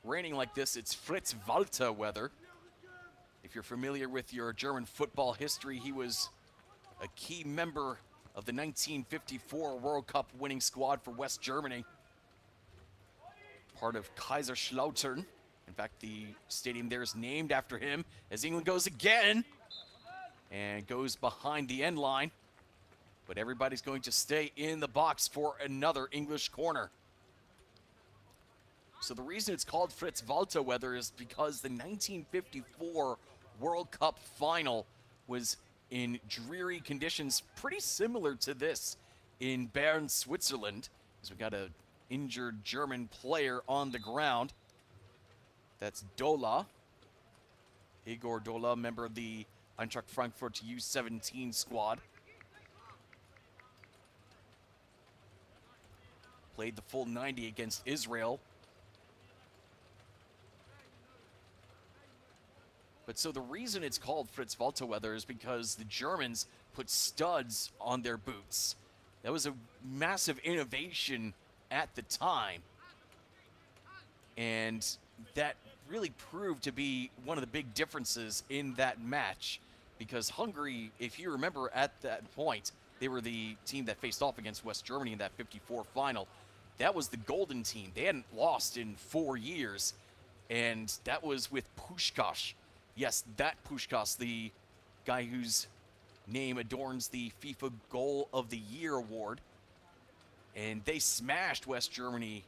raining like this, it's Fritz Walter weather. If you're familiar with your German football history, he was a key member of the 1954 World Cup winning squad for West Germany. Part of Kaiserslautern. In fact, the stadium there is named after him as England goes again and goes behind the end line. But everybody's going to stay in the box for another English corner. So the reason it's called Fritz Walter weather is because the 1954 World Cup final was in dreary conditions pretty similar to this in Bern, Switzerland, as we got an injured German player on the ground. That's Dola. Igor Dola, member of the Eintracht Frankfurt U17 squad. Played the full 90 against Israel. But so the reason it's called Fritz Walter weather is because the Germans put studs on their boots. That was a massive innovation at the time. And that really proved to be one of the big differences in that match. Because Hungary, if you remember at that point, they were the team that faced off against West Germany in that 54 final. That was the golden team. They hadn't lost in 4 years. And that was with Puskás. Yes, that Puskás, the guy whose name adorns the FIFA Goal of the Year award. And they smashed West Germany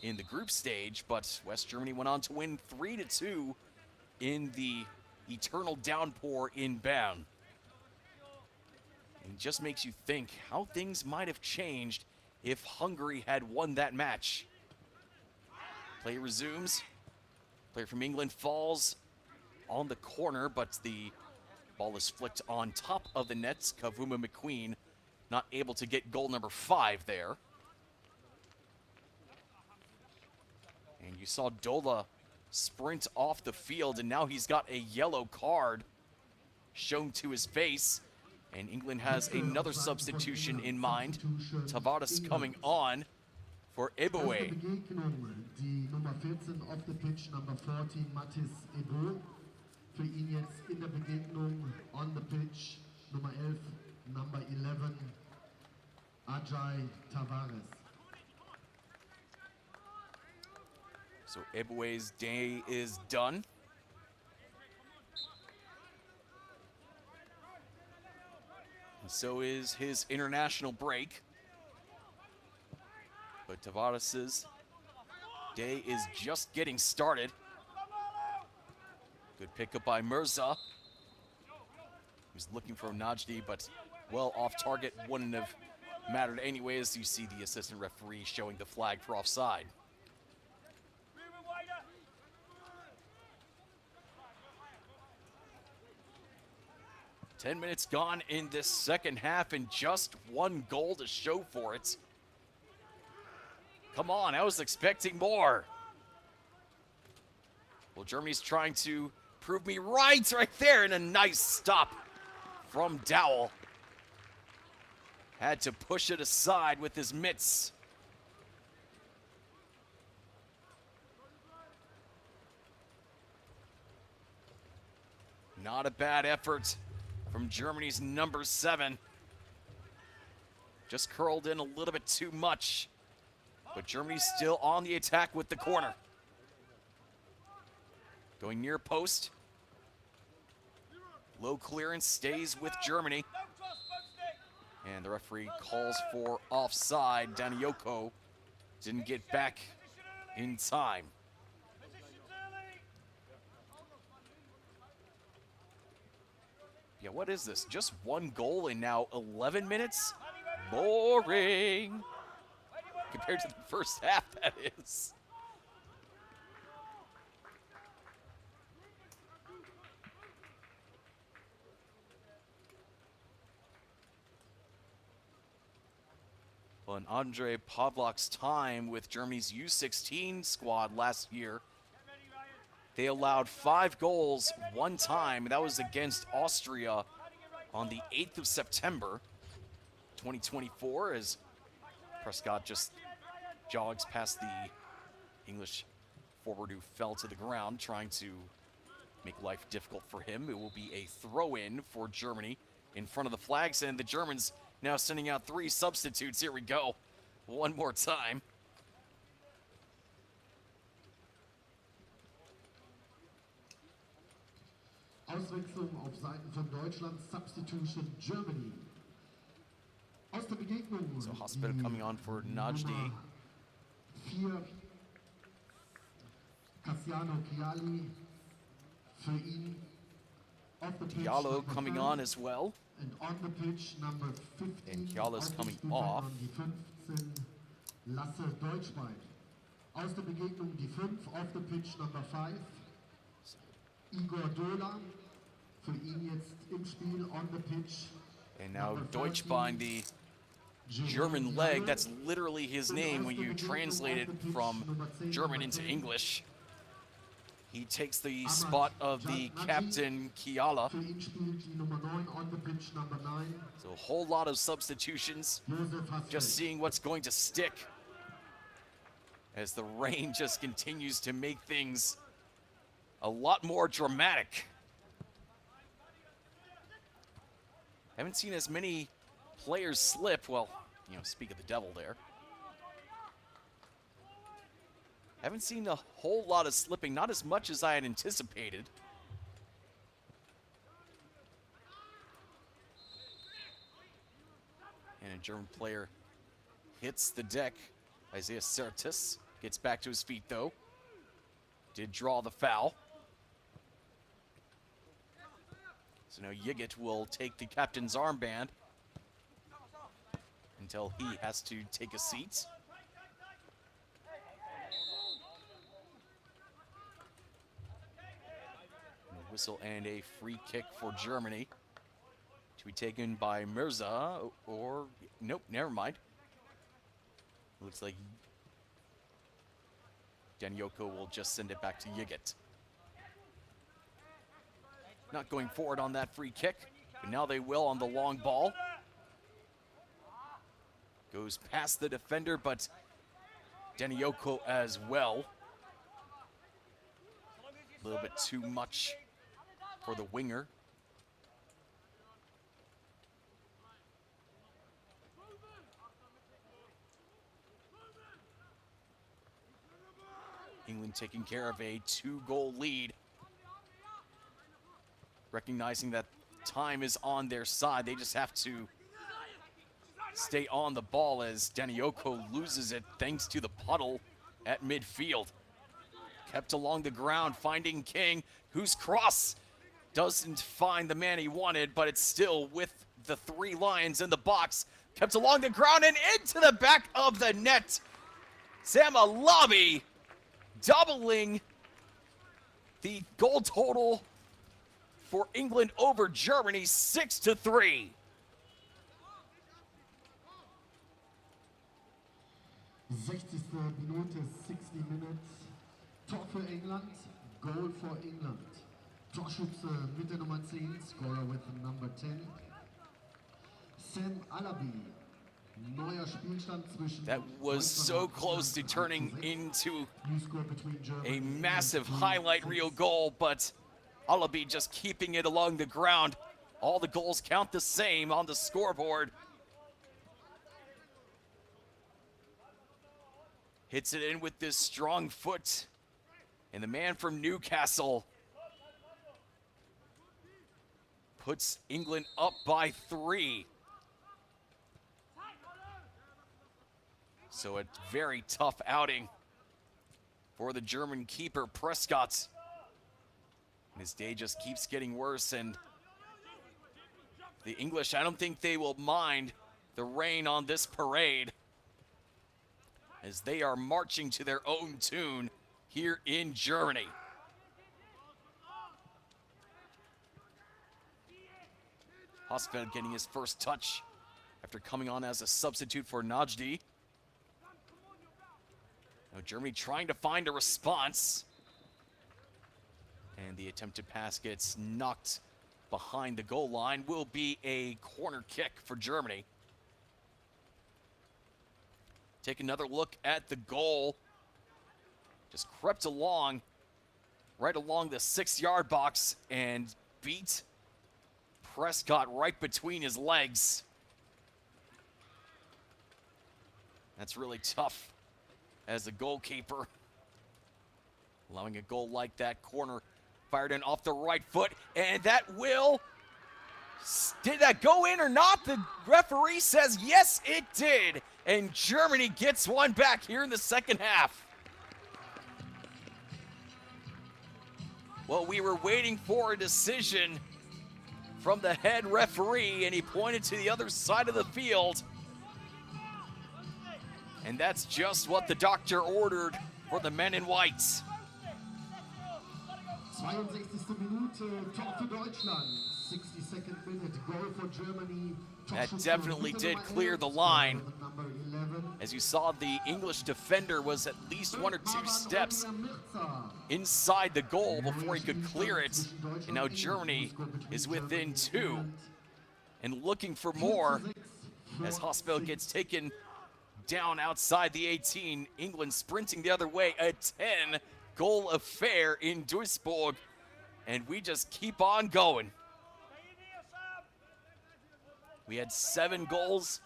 in the group stage, but West Germany went on to win 3-2 in the eternal downpour in Bern. And it just makes you think how things might have changed if Hungary had won that match. Play resumes. Player from England falls on the corner, but the ball is flicked on top of the nets. Kavuma McQueen not able to get goal number 5 there. And you saw Dola sprint off the field, and now he's got a yellow card shown to his face. And England has another substitution in mind. Tavares coming on for Eboué. Die Nummer 14 auf der Pitch, Number 14, Mathis Ebo. Für ihn jetzt in der Begegnung on the pitch, Nummer 11, Number 11, Ajay Tavares. So Eboué's day is done. And so is his international break. But Tavares' day is just getting started. Good pickup by Mirza. He was looking for Najdi, but well off target. Wouldn't have mattered anyways. You see the assistant referee showing the flag for offside. 10 minutes gone in this second half and just one goal to show for it. Come on, I was expecting more. Well, Germany's trying to prove me right there, and a nice stop from Dowell. Had to push it aside with his mitts. Not a bad effort from Germany's number 7. Just curled in a little bit too much. But Germany's still on the attack with the corner. Going near post. Low clearance stays with Germany. And the referee calls for offside. Danioko didn't get back in time. Yeah, what is this? Just one goal in now 11 minutes? Boring. Compared to the first half, that is. Well, in Andrei Pavlak's time with Germany's U16 squad last year, they allowed 5 goals one time, and that was against Austria on the 8th of September, 2024, as Prescott just jogs past the English forward who fell to the ground, trying to make life difficult for him. It will be a throw-in for Germany in front of the flags, and the Germans now sending out 3 substitutes. Here we go. One more time. Auswechslung auf Seiten von Deutschland, Substitution Germany. Aus der Begegnung. So Hospital coming on for Najdi. 4, Cassiano Chiali. Für ihn off the pitch. Diallo coming on as well. And on the pitch, number 15. And Chiala's coming off. Die 15, Lasse Deutschbein. Aus der Begegnung die 5, off the pitch, number 5. Igor Dola. Für ihn jetzt im Spiel, on the pitch. And now Deutschbein, the German leg, that's literally his name when you translate it from German into English. He takes the spot of the captain, Chiala. Für ihn spielt die Nummer 9, on the pitch, number 9. So a whole lot of substitutions. Just seeing what's going to stick as the rain just continues to make things a lot more dramatic. Haven't seen as many players slip. Well, you know, speak of the devil there. Haven't seen a whole lot of slipping, not as much as I had anticipated. And a German player hits the deck. Isaiah Sertis gets back to his feet, though. Did draw the foul. So now Yigit will take the captain's armband until he has to take a seat. And a whistle and a free kick for Germany to be taken by Mirza, or nope, never mind. Looks like Danioko will just send it back to Yigit. Not going forward on that free kick, but now they will on the long ball. Goes past the defender, but Danioko as well. A little bit too much for the winger. England taking care of a 2-goal lead. Recognizing that time is on their side, they just have to stay on the ball as Danioko loses it thanks to the puddle at midfield. Kept along the ground, finding King, whose cross doesn't find the man he wanted, but it's still with the 3 Lions in the box. Kept along the ground and into the back of the net. Samalabi doubling the goal total for England over Germany, 6-3. 60. Minute, 60 minutes. Tor für England, Goal for England. Torschütze mit der Nummer 10, scorer with number 10. Sam Alabi. Neuer Spielstand zwischen. That was so close to turning into a massive highlight reel goal, but Alabi just keeping it along the ground. All the goals count the same on the scoreboard. Hits it in with this strong foot. And the man from Newcastle puts England up by 3. So a very tough outing for the German keeper, Prescott. And his day just keeps getting worse, and the English, I don't think they will mind the rain on this parade, as they are marching to their own tune here in Germany. Hosfeld getting his first touch after coming on as a substitute for Najdi. Now Germany trying to find a response. And the attempted pass gets knocked behind the goal line. Will be a corner kick for Germany. Take another look at the goal. Just crept along, right along the 6-yard box and beat Prescott right between his legs. That's really tough as a goalkeeper. Allowing a goal like that, corner fired in off the right foot, and that will, did that go in or not? The referee says yes, it did. And Germany gets one back here in the second half. Well, we were waiting for a decision from the head referee, and he pointed to the other side of the field. And that's just what the doctor ordered for the men in white. 62. Minute, Tor für Deutschland. 62nd minute, goal for Germany. That definitely did clear the line. As you saw, the English defender was at least 1 or 2 steps inside the goal before he could clear it. And now Germany is within 2 and looking for more as Hosfeld gets taken down outside the 18. England sprinting the other way, a 10-goal affair in Duisburg. And we just keep on going. We had 7 goals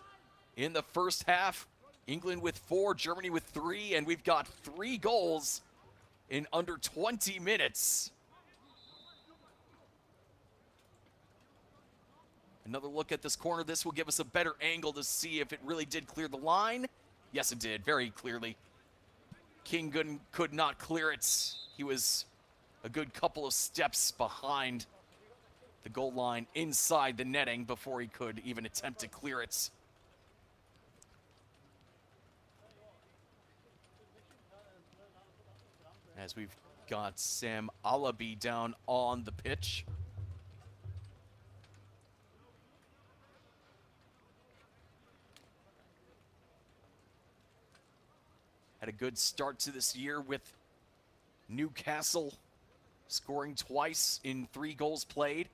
in the first half. England with 4, Germany with 3, and we've got 3 goals in under 20 minutes. Another look at this corner. This will give us a better angle to see if it really did clear the line. Yes, it did, very clearly. King could not clear it. He was a good couple of steps behind the goal line inside the netting before he could even attempt to clear it. as we've got Sam Alabi down on the pitch. Had a good start to this year with Newcastle scoring twice in 3 goals played.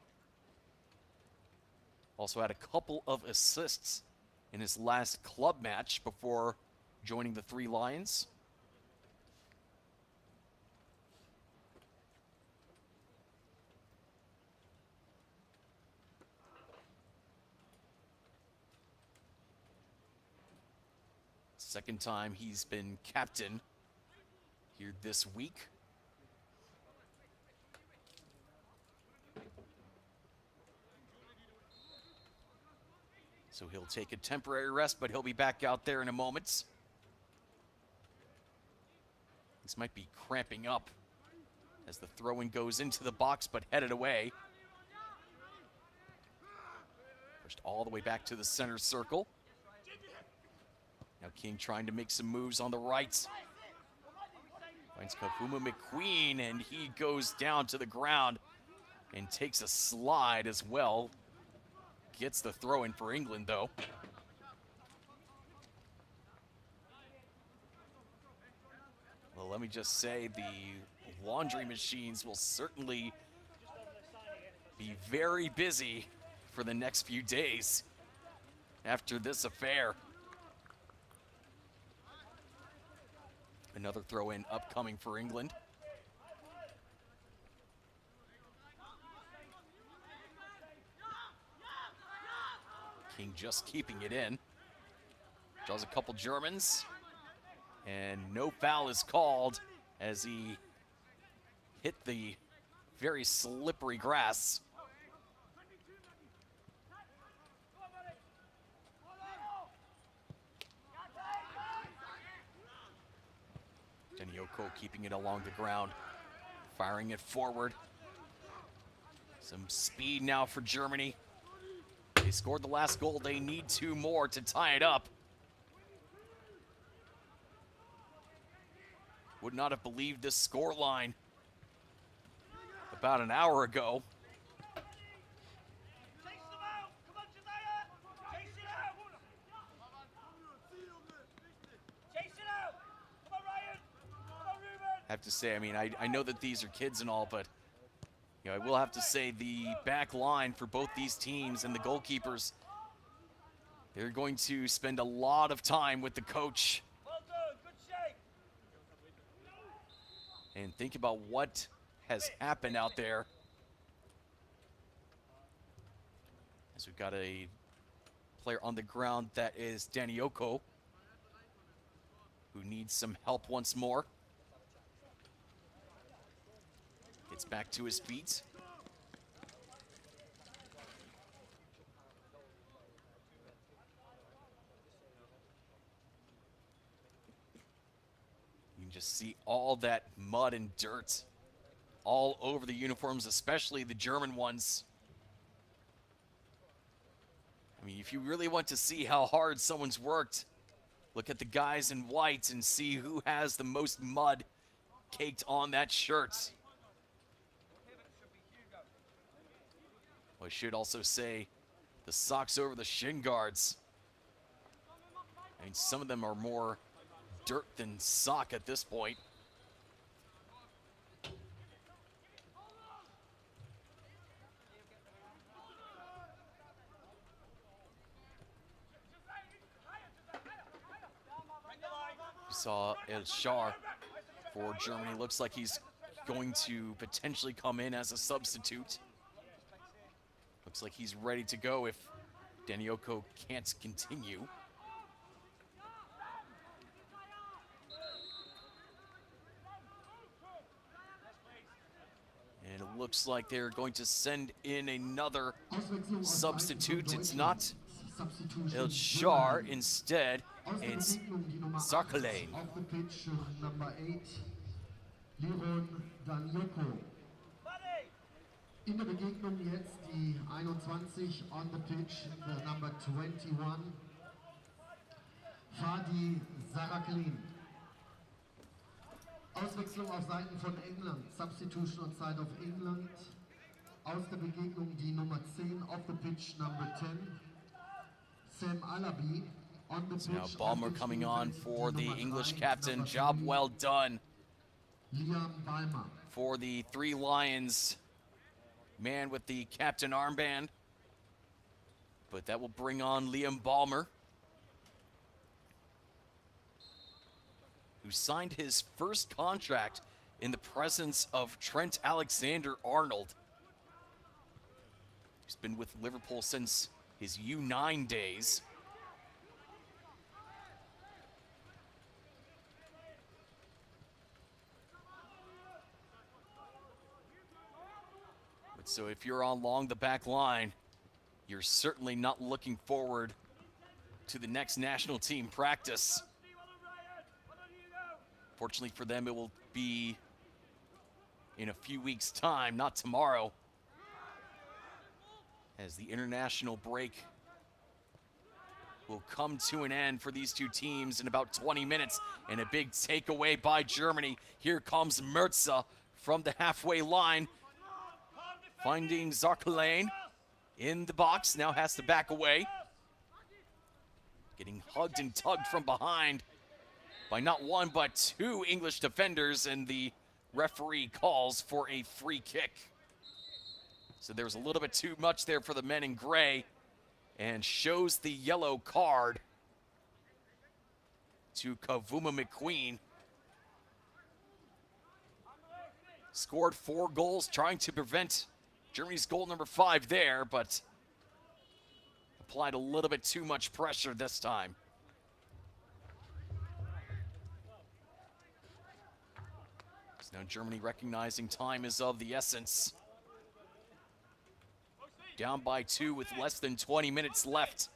Also had a couple of assists in his last club match before joining the Three Lions. Second time he's been captain here this week. So he'll take a temporary rest, but he'll be back out there in a moment. This might be cramping up as the throw-in goes into the box, but headed away. Pushed all the way back to the center circle. Now King trying to make some moves on the right. Finds Kafuma McQueen, and he goes down to the ground and takes a slide as well. Gets the throw in for England, though. Well, let me just say the laundry machines will certainly be very busy for the next few days after this affair. Another throw-in upcoming for England. King just keeping it in. Draws a couple Germans. And no foul is called as he hit the very slippery grass. Denioko keeping it along the ground, firing it forward. Some speed now for Germany. They scored the last goal. They need 2 more to tie it up. Would not have believed this score line about an hour ago. I have to say, I mean, I know that these are kids and all, but you know, I will have to say the back line for both these teams and the goalkeepers, they're going to spend a lot of time with the coach. Well done, good shape. And think about what has happened out there. As we've got a player on the ground that is Denioko, who needs some help once more. Gets back to his feet. You can just see all that mud and dirt all over the uniforms, especially the German ones. I mean, if you really want to see how hard someone's worked, look at the guys in white and see who has the most mud caked on that shirt. I should also say the socks over the shin guards. I mean, some of them are more dirt than sock at this point. We saw El Shar for Germany. Looks like he's going to potentially come in as a substitute. Looks like he's ready to go if Denioko can't continue. And it looks like they're going to send in another substitute. It's not El Shar. Instead, it's Sarkalain. Off the pitch, number 8, Liron Danioko. In der Begegnung jetzt die 21 on the pitch, the number 21, Fadi Saraklin. Auswechslung auf Seiten von England. Substitution on side of England. Aus der Begegnung die Nummer 10 off the pitch, number 10. Sam Alabi on the pitch. So now Balmer coming on for the English captain. Job well done Liam Balmer. for the Three Lions man with the captain armband. But that will bring on Liam Balmer, who signed his first contract in the presence of Trent Alexander-Arnold. He's been with Liverpool since his U9 days. But so if you're along the back line, you're certainly not looking forward to the next national team practice. Fortunately for them, it will be in a few weeks' time, not tomorrow, as the international break will come to an end for these two teams in about 20 minutes. And a big takeaway by Germany. Here comes Merza from the halfway line, finding Zarkalain in the box, now has to back away. Getting hugged and tugged from behind by not one but two English defenders, and the referee calls for a free kick. So there's a little bit too much there for the men in gray, and shows the yellow card to Kavuma McQueen. Scored 4 goals, trying to prevent Germany's goal number 5 there, but applied a little bit too much pressure this time. So now Germany recognizing time is of the essence. Down by 2 with less than 20 minutes left.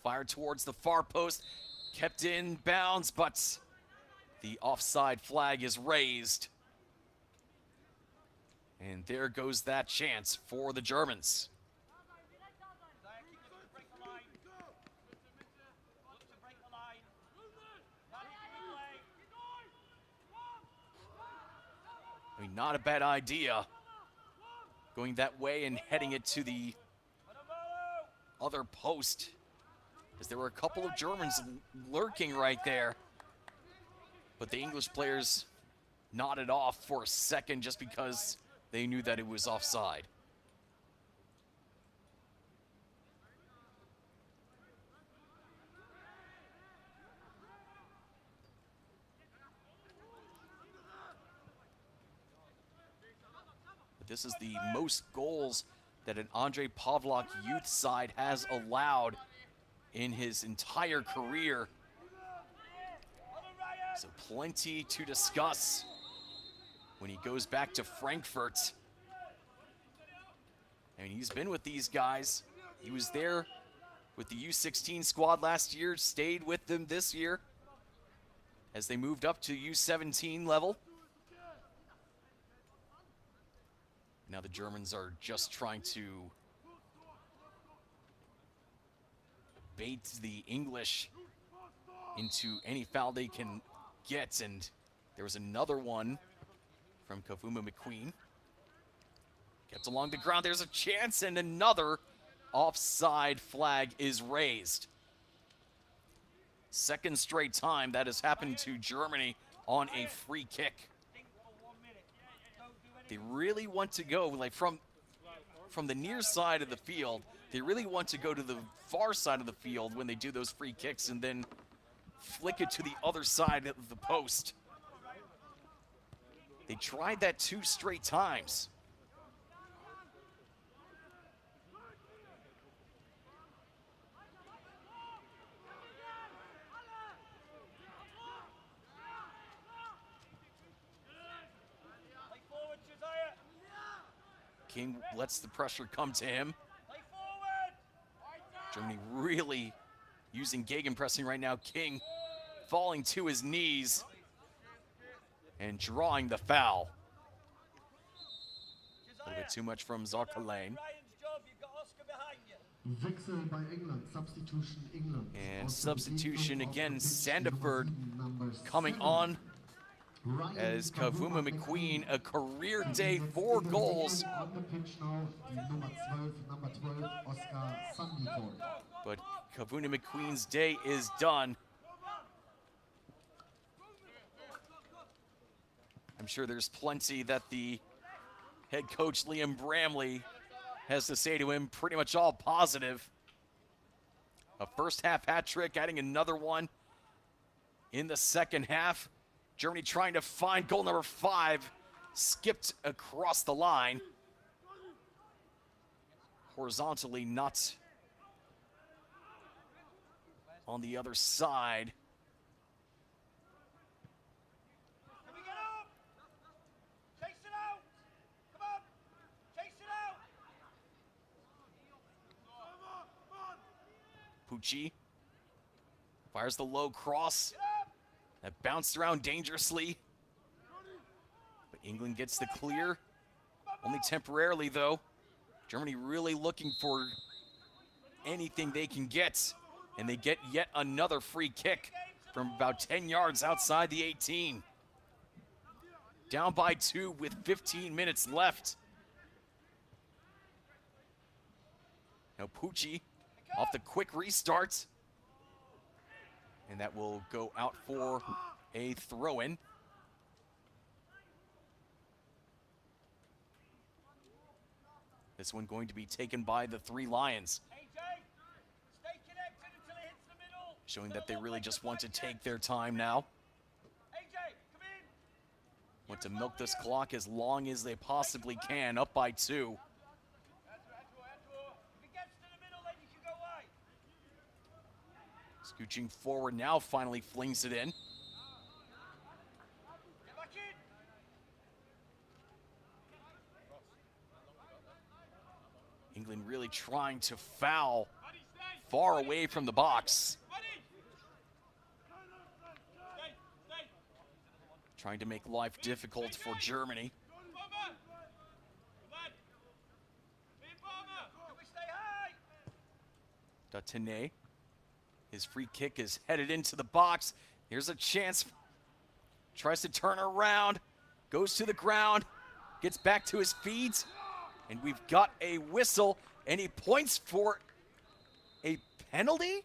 Fired towards the far post, kept in bounds, but the offside flag is raised. And there goes that chance for the Germans. I mean, not a bad idea. Going that way and heading it to the other post, as there were a couple of Germans lurking right there. But the English players nodded off for a second just because they knew that it was offside. But this is the most goals that an Andrei Pavlak youth side has allowed in his entire career. So plenty to discuss when he goes back to Frankfurt. I mean, he's been with these guys. He was there with the U16 squad last year, stayed with them this year as they moved up to U17 level. Now the Germans are just trying to bait the English into any foul they can get, and there was another one from Kavuma McQueen. Kept along the ground, there's a chance, and another offside flag is raised. Second straight time that has happened to Germany on a free kick. They really want to go, like from the near side of the field, they really want to go to the far side of the field when they do those free kicks and then flick it to the other side of the post. They tried that 2 straight times. King lets the pressure come to him. Germany really using gegenpressing right now. King falling to his knees and drawing the foul. A little bit too much from Zarkalain. Ryan's job, you've got Oscar behind you. Wechsel bei England, Substitution England. And Aus der substitution Begegnung auf again, dem Pitch, Sandefurd Nummer 7, coming Number on 7. Ryan as Kavuma McQueen, a career day, 4 In der goals. Begegnung on the pitch now, die Nummer 12, Oscar Sandefurd. But Kavuna McQueen's day is done. I'm sure there's plenty that the head coach Liam Bramley has to say to him, pretty much all positive. A first half hat trick, adding another one in the second half. Germany trying to find goal number 5, skipped across the line. Horizontally, not on the other side. Can we get up? Chase it out! Come on! Chase it out! Pucci fires the low cross. Get up! That bounced around dangerously. But England gets the clear. Only temporarily, though. Germany really looking for anything they can get. And they get yet another free kick from about 10 yards outside the 18. Down by 2 with 15 minutes left. Now Pucci off the quick restart. And that will go out for a throw-in. This one going to be taken by the 3 Lions, AJ, stay connected until it hits the middle. showing that they really just want to take their time now. AJ, come in. Want to milk this clock as long as they possibly can, up by 2. If it gets to the middle, then you can go wide. Scooching forward now, finally flings it in. Get back in. England really trying to foul far away from the box. Trying to make life difficult for Germany. Can we stay high? Datene. His free kick is headed into the box. Here's a chance. Tries to turn around. Goes to the ground. Gets back to his feet. And we've got a whistle. And he points for a penalty?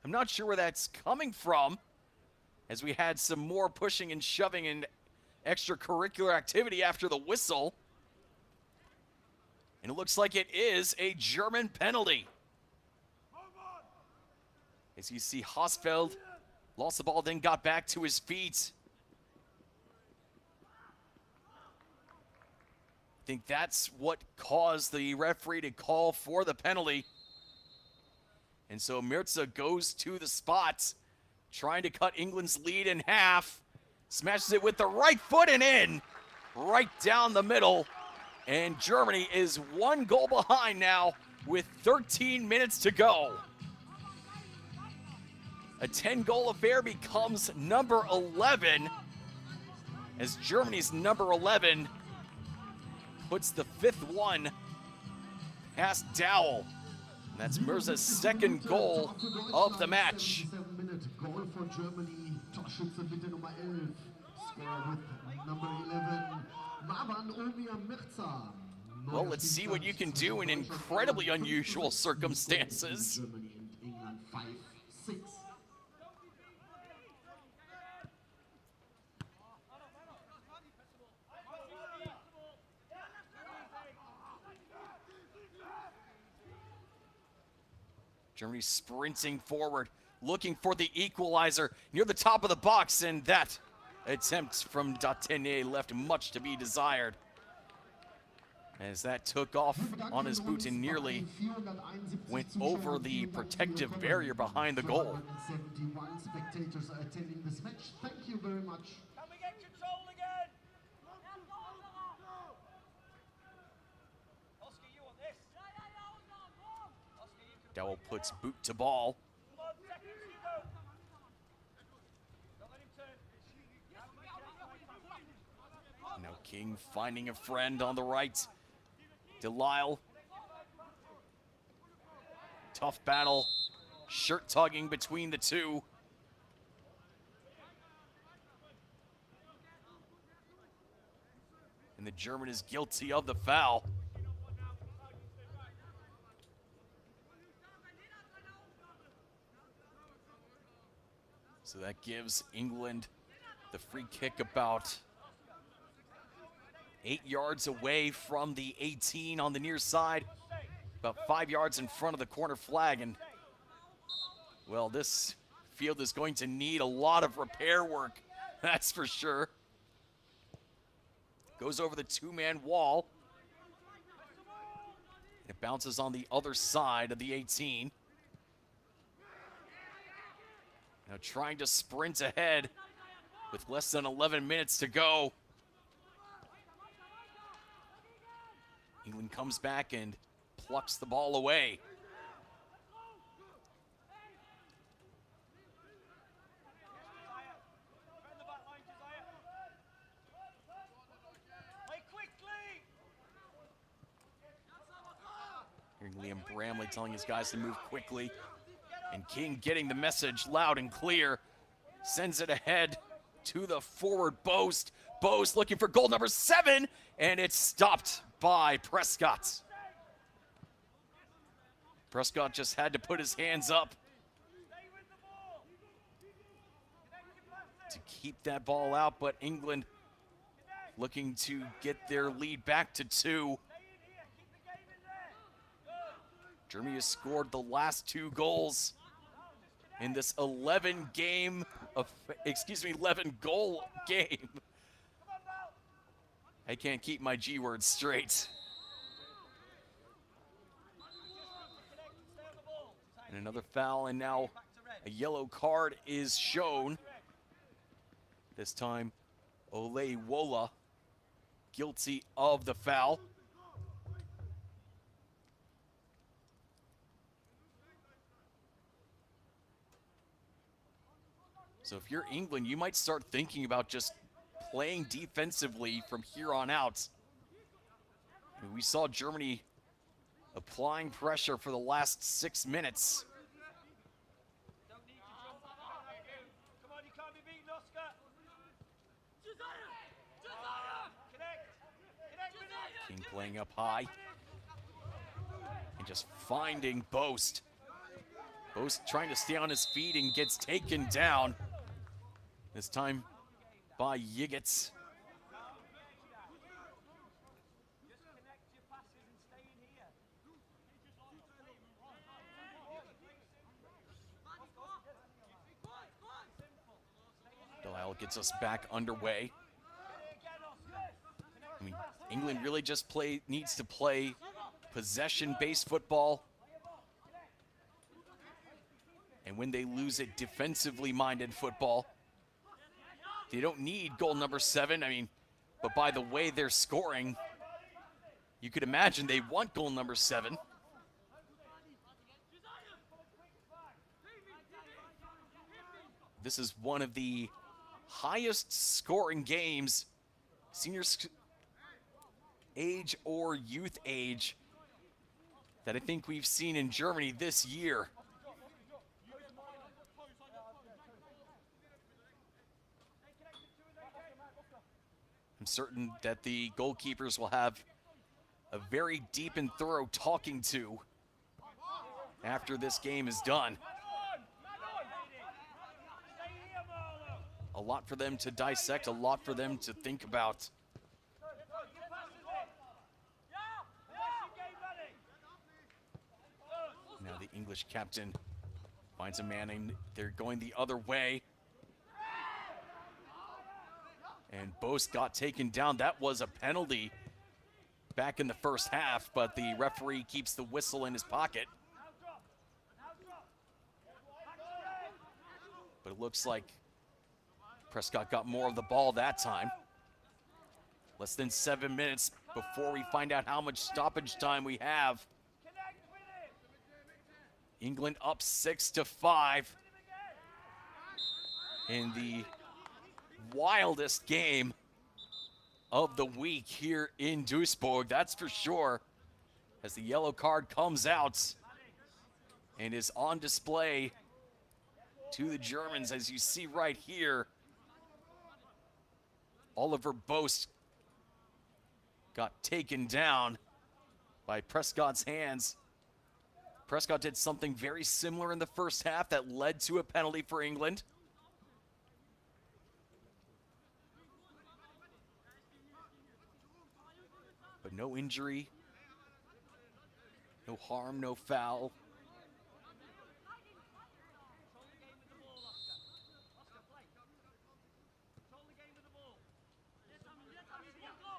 I'm not sure where that's coming from, as we had some more pushing and shoving and extracurricular activity after the whistle. And it looks like it is a German penalty. As you see, Hosfeld lost the ball, then got back to his feet. I think that's what caused the referee to call for the penalty. And so Mirza goes to the spot, trying to cut England's lead in half. Smashes it with the right foot and in, right down the middle. And Germany is 1 goal behind now with 13 minutes to go. A 10-goal affair becomes number 11, as Germany's number 11 puts the 5th one past Dowell. And that's Mirza's 2nd goal of the match. 7-minute goal for Germany. Torschütze bitte Nummer 11. Score with number 11. Marwan Omir Mirza. Well, let's see what you can do in incredibly unusual circumstances. Germany and England 5-6. Germany sprinting forward, looking for the equalizer near the top of the box, and that attempt from Datene left much to be desired, as that took off on his boot and nearly went over the protective barrier behind the goal. 71 spectators are attending this match. Thank you very much. Can we get control again? Oscar, you want this? Oscar, you can Dowell puts boot to ball. Come on, seconds, you go. Don't let him turn. Now King finding a friend on the right. Delisle Tough battle, shirt tugging between the two. And the German is guilty of the foul. So that gives England the free kick about 8 yards away from the 18 on the near side, about 5 yards in front of the corner flag. And, well, this field is going to need a lot of repair work, that's for sure. Goes over the two-man wall. It bounces on the other side of the 18. Now trying to sprint ahead with less than 11 minutes to go. England comes back and plucks the ball away. Hearing Liam Bramley telling his guys to move quickly. And King getting the message loud and clear. Sends it ahead to the forward Boast. Boast looking for goal number 7, and it's stopped by Prescott. Prescott just had to put his hands up to keep that ball out, but England looking to get their lead back to 2. Germany has scored the last 2 goals in this 11 goal game. I can't keep my G words straight. And another foul, and now a yellow card is shown. This time, Ole Wola guilty of the foul. So if you're England, you might start thinking about just playing defensively from here on out. I mean, we saw Germany applying pressure for the last 6 minutes. King playing up high and just finding Boast. Boast trying to stay on his feet and gets taken down. This time by Yiggets. Delisle gets us back underway. I mean, England really just needs to play possession-based football. And when they lose it, defensively minded football. They don't need goal number 7. I mean, but by the way they're scoring, you could imagine they want goal number 7. This is one of the highest scoring games, senior age or youth age, that I think we've seen in Germany this year. I'm certain that the goalkeepers will have a very deep and thorough talking to after this game is done. A lot for them to dissect, a lot for them to think about. Now the English captain finds a man, and they're going the other way. And Boast got taken down. That was a penalty back in the first half, but the referee keeps the whistle in his pocket. But it looks like Prescott got more of the ball that time. Less than 7 minutes before we find out how much stoppage time we have. England up 6-5 in the wildest game of the week here in Duisburg, that's for sure, as the yellow card comes out and is on display to the Germans, as you see right here. Oliver Boast got taken down by Prescott's hands. Prescott did something very similar in the first half that led to a penalty for England. But no injury, no harm, no foul.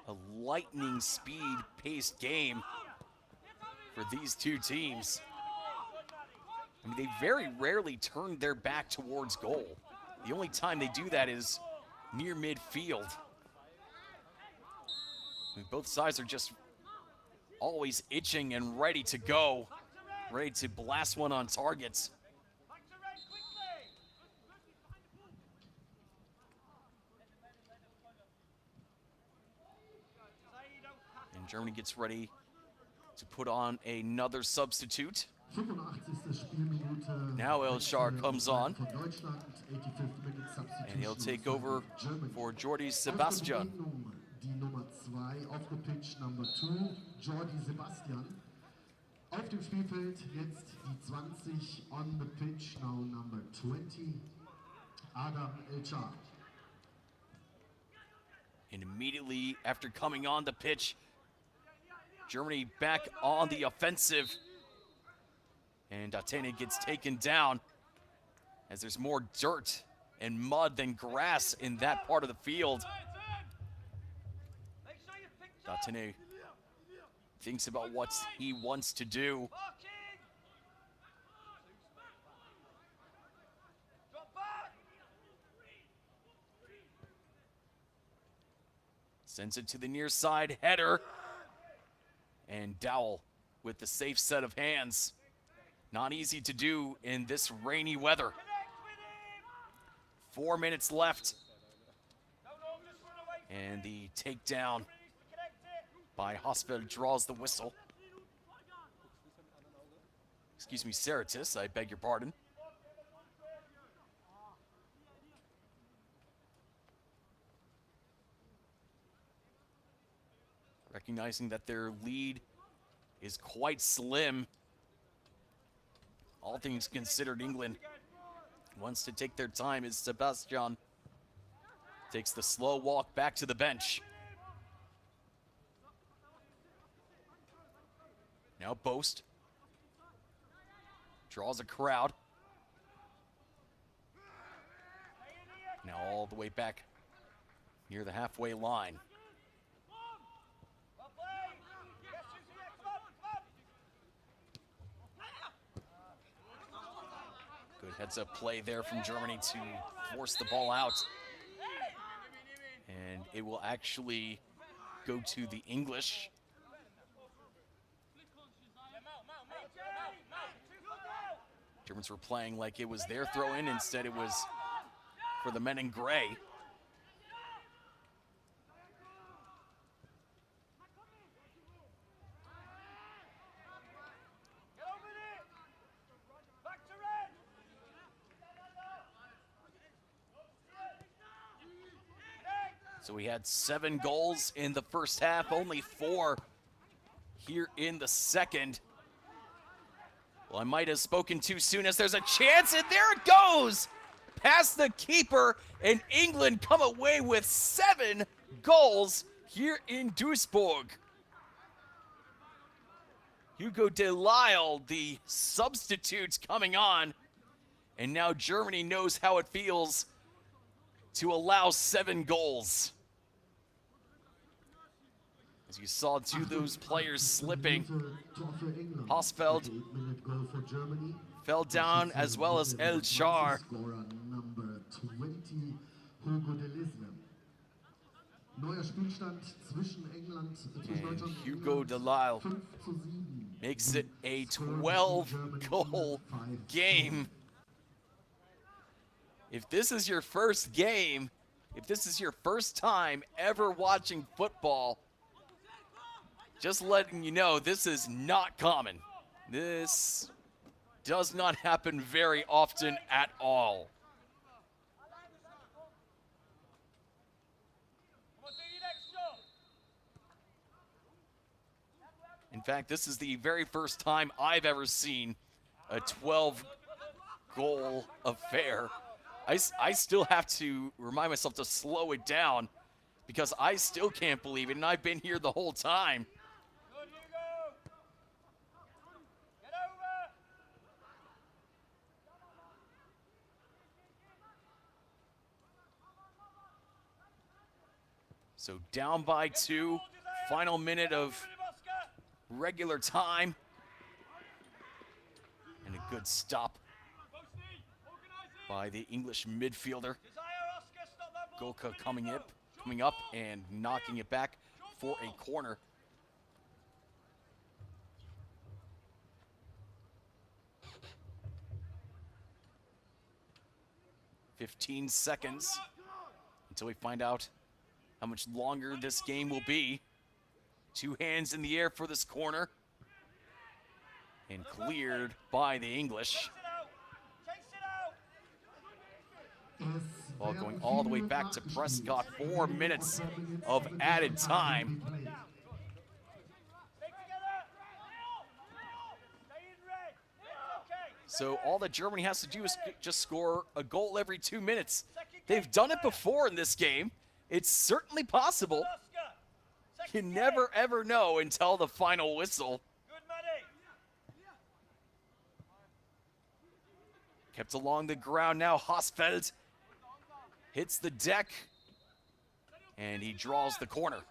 A lightning speed-paced game for these two teams. I mean, they very rarely turn their back towards goal. The only time they do that is near midfield. I mean, both sides are just always itching and ready to go, ready to blast one on targets. And Germany gets ready to put on another substitute. 85. Spielminute. Now Elshar comes on, Von Deutschland, 85th minute substitution and he'll take over Germany. for Jordi Auf der Sebastian. Begegnung die Nummer 2, auf dem Pitch Number 2, Jordi Sebastian. Auf dem Spielfeld jetzt die 20, on the pitch now Number 20, Adam Elshar. And immediately after coming on the pitch, Germany back on the offensive. And Datene gets taken down as there's more dirt and mud than grass in that part of the field. Datene thinks about what he wants to do. Sends it to the near side, header. And Dowell with the safe set of hands. Not easy to do in this rainy weather. 4 minutes left. And the takedown by Hosfeld draws the whistle. Excuse me, Saratis, I beg your pardon. Recognizing that their lead is quite slim. All things considered, England wants to take their time as Sebastian takes the slow walk back to the bench. Now Boast draws a crowd. Now all the way back near the halfway line. Good heads-up play there from Germany to force the ball out. And it will actually go to the English. Germans were playing like it was their throw-in. Instead, it was for the men in gray. So we had 7 goals in the first half, only 4 here in the second. Well, I might have spoken too soon as there's a chance, and there it goes! Past the keeper, and England come away with 7 goals here in Duisburg. Hugo Delisle, the substitute, coming on, and now Germany knows how it feels to allow 7 goals. As you saw 2 of those players slipping, Hosfeld fell down, as well as Elshar. And Hugo Delisle makes it a 12-goal game. If this is your first game, if this is your first time ever watching football, just letting you know, this is not common. This does not happen very often at all. Come on, do your next job. In fact, this is the very first time I've ever seen a 12-goal affair. I still have to remind myself to slow it down because I still can't believe it, and I've been here the whole time. Good, Hugo. Get over. So down by 2, final minute of With him, Oscar. regular time. And a good stop by the English midfielder. Desire, Oscar, stop that ball. Golka coming up and knocking it back for a corner. "15 seconds until we find out how much longer this game will be." 2 hands in the air for this corner. And cleared by the English. Chase it out. Chase it out. Ball going all the way back to Prescott. 4 minutes of added time. Stay together. Stay in red. It's okay. So all that Germany has to do is just score a goal every 2 minutes. They've done it before in this game. It's certainly possible. Oscar. You Second never game. ever know until the final whistle. Good, Maddie. Kept along the ground now. Hosfeld hits the deck. And he draws the corner.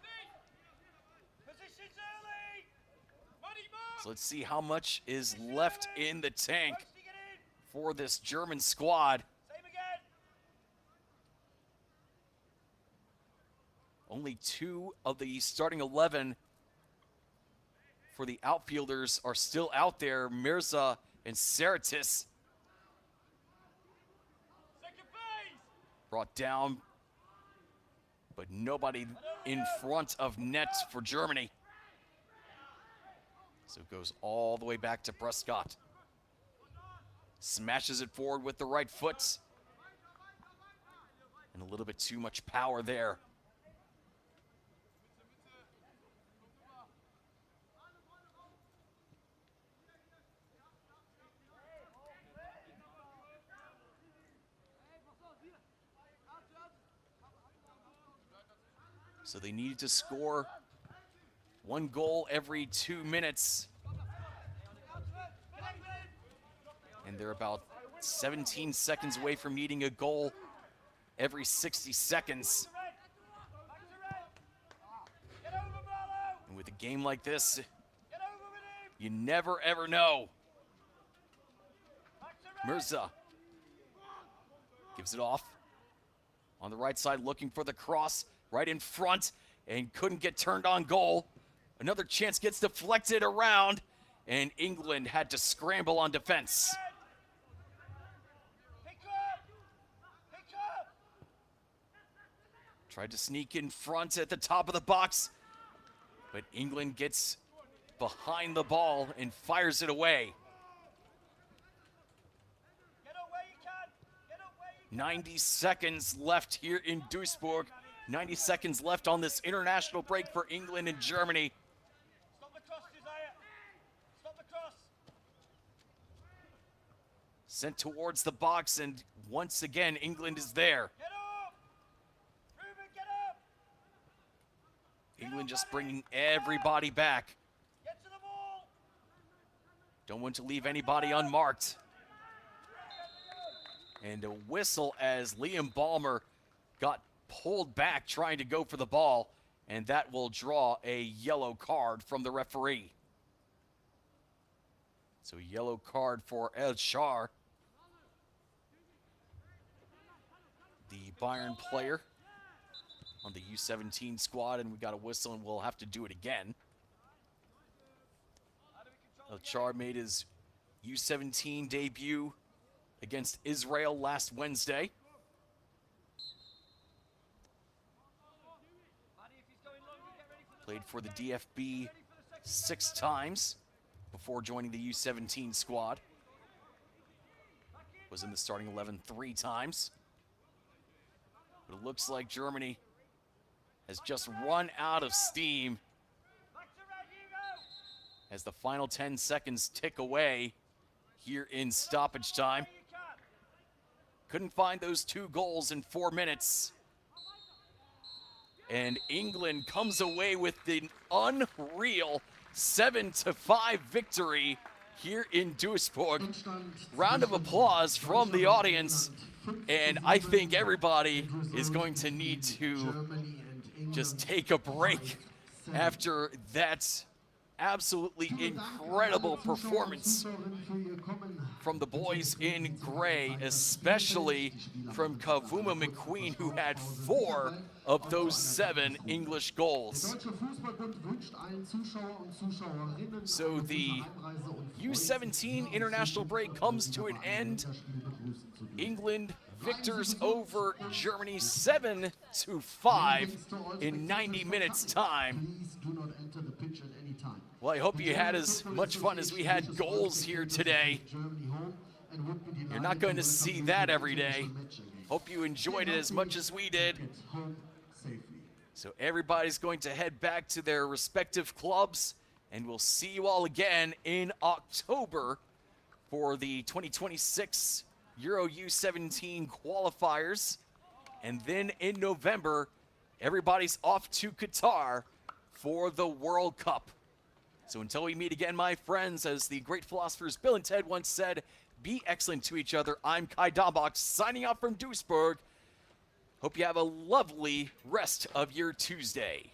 Positions early. So let's see how much is left in the tank Posting it in. for this German squad. Same again. Only 2 of the starting 11 for the outfielders are still out there. Mirza and Saratis Second phase. brought down, but nobody in front of net for Germany. So it goes all the way back to Prescott. Smashes it forward with the right foot. And a little bit too much power there. So they needed to score 1 goal every 2 minutes. And they're about 17 seconds away from needing a goal every 60 seconds. Red. Back to red. Get over, Marlowe. And with a game like this, Get over with him. you never ever know. Back to red. Mirza gives it off. On the right side, looking for the cross right in front and couldn't get turned on goal. Another chance gets deflected around, and England had to scramble on defense. Pick up. Pick up. Tried to sneak in front at the top of the box, but England gets behind the ball and fires it away. Get up where you can. Get up where you can. 90 seconds left here in Duisburg. 90 seconds left on this international break for England and Germany. Stop the cross, Desire. Stop the cross. Sent towards the box, and once again, England is there. Get up. Ruben, get up. England just bringing everybody back. Get to the ball. Don't want to leave anybody unmarked. And a whistle as Liam Ballmer got pulled back trying to go for the ball, and that will draw a yellow card from the referee. So a yellow card for El Shar, the Bayern player on the U17 squad, and we got a whistle and we'll have to do it again. El Shar made his U17 debut against Israel last Wednesday. Played for the DFB 6 times before joining the U17 squad. Was in the starting 11 3 times. But it looks like Germany has just run out of steam as the final 10 seconds tick away here in stoppage time. Couldn't find those 2 goals in 4 minutes. And England comes away with the unreal 7-5 victory here in Duisburg. Round of applause from the audience. And I think everybody is going to need to just take a break after that absolutely incredible performance from the boys in gray, especially from Kavuma McQueen, who had 4 of those 7 English goals. So the U17 international break comes to an end. England victors over Germany 7-5 in 90 minutes time. Well, I hope you had as much fun as we had goals here today. You're not going to see that every day. Hope you enjoyed it as much as we did. So everybody's going to head back to their respective clubs, and we'll see you all again in October for the 2026 Euro U17 qualifiers. And then in November, everybody's off to Qatar for the World Cup. So until we meet again, my friends, as the great philosophers Bill and Ted once said, be excellent to each other. I'm Kai Dahlbach, signing off from Duisburg. Hope you have a lovely rest of your Tuesday.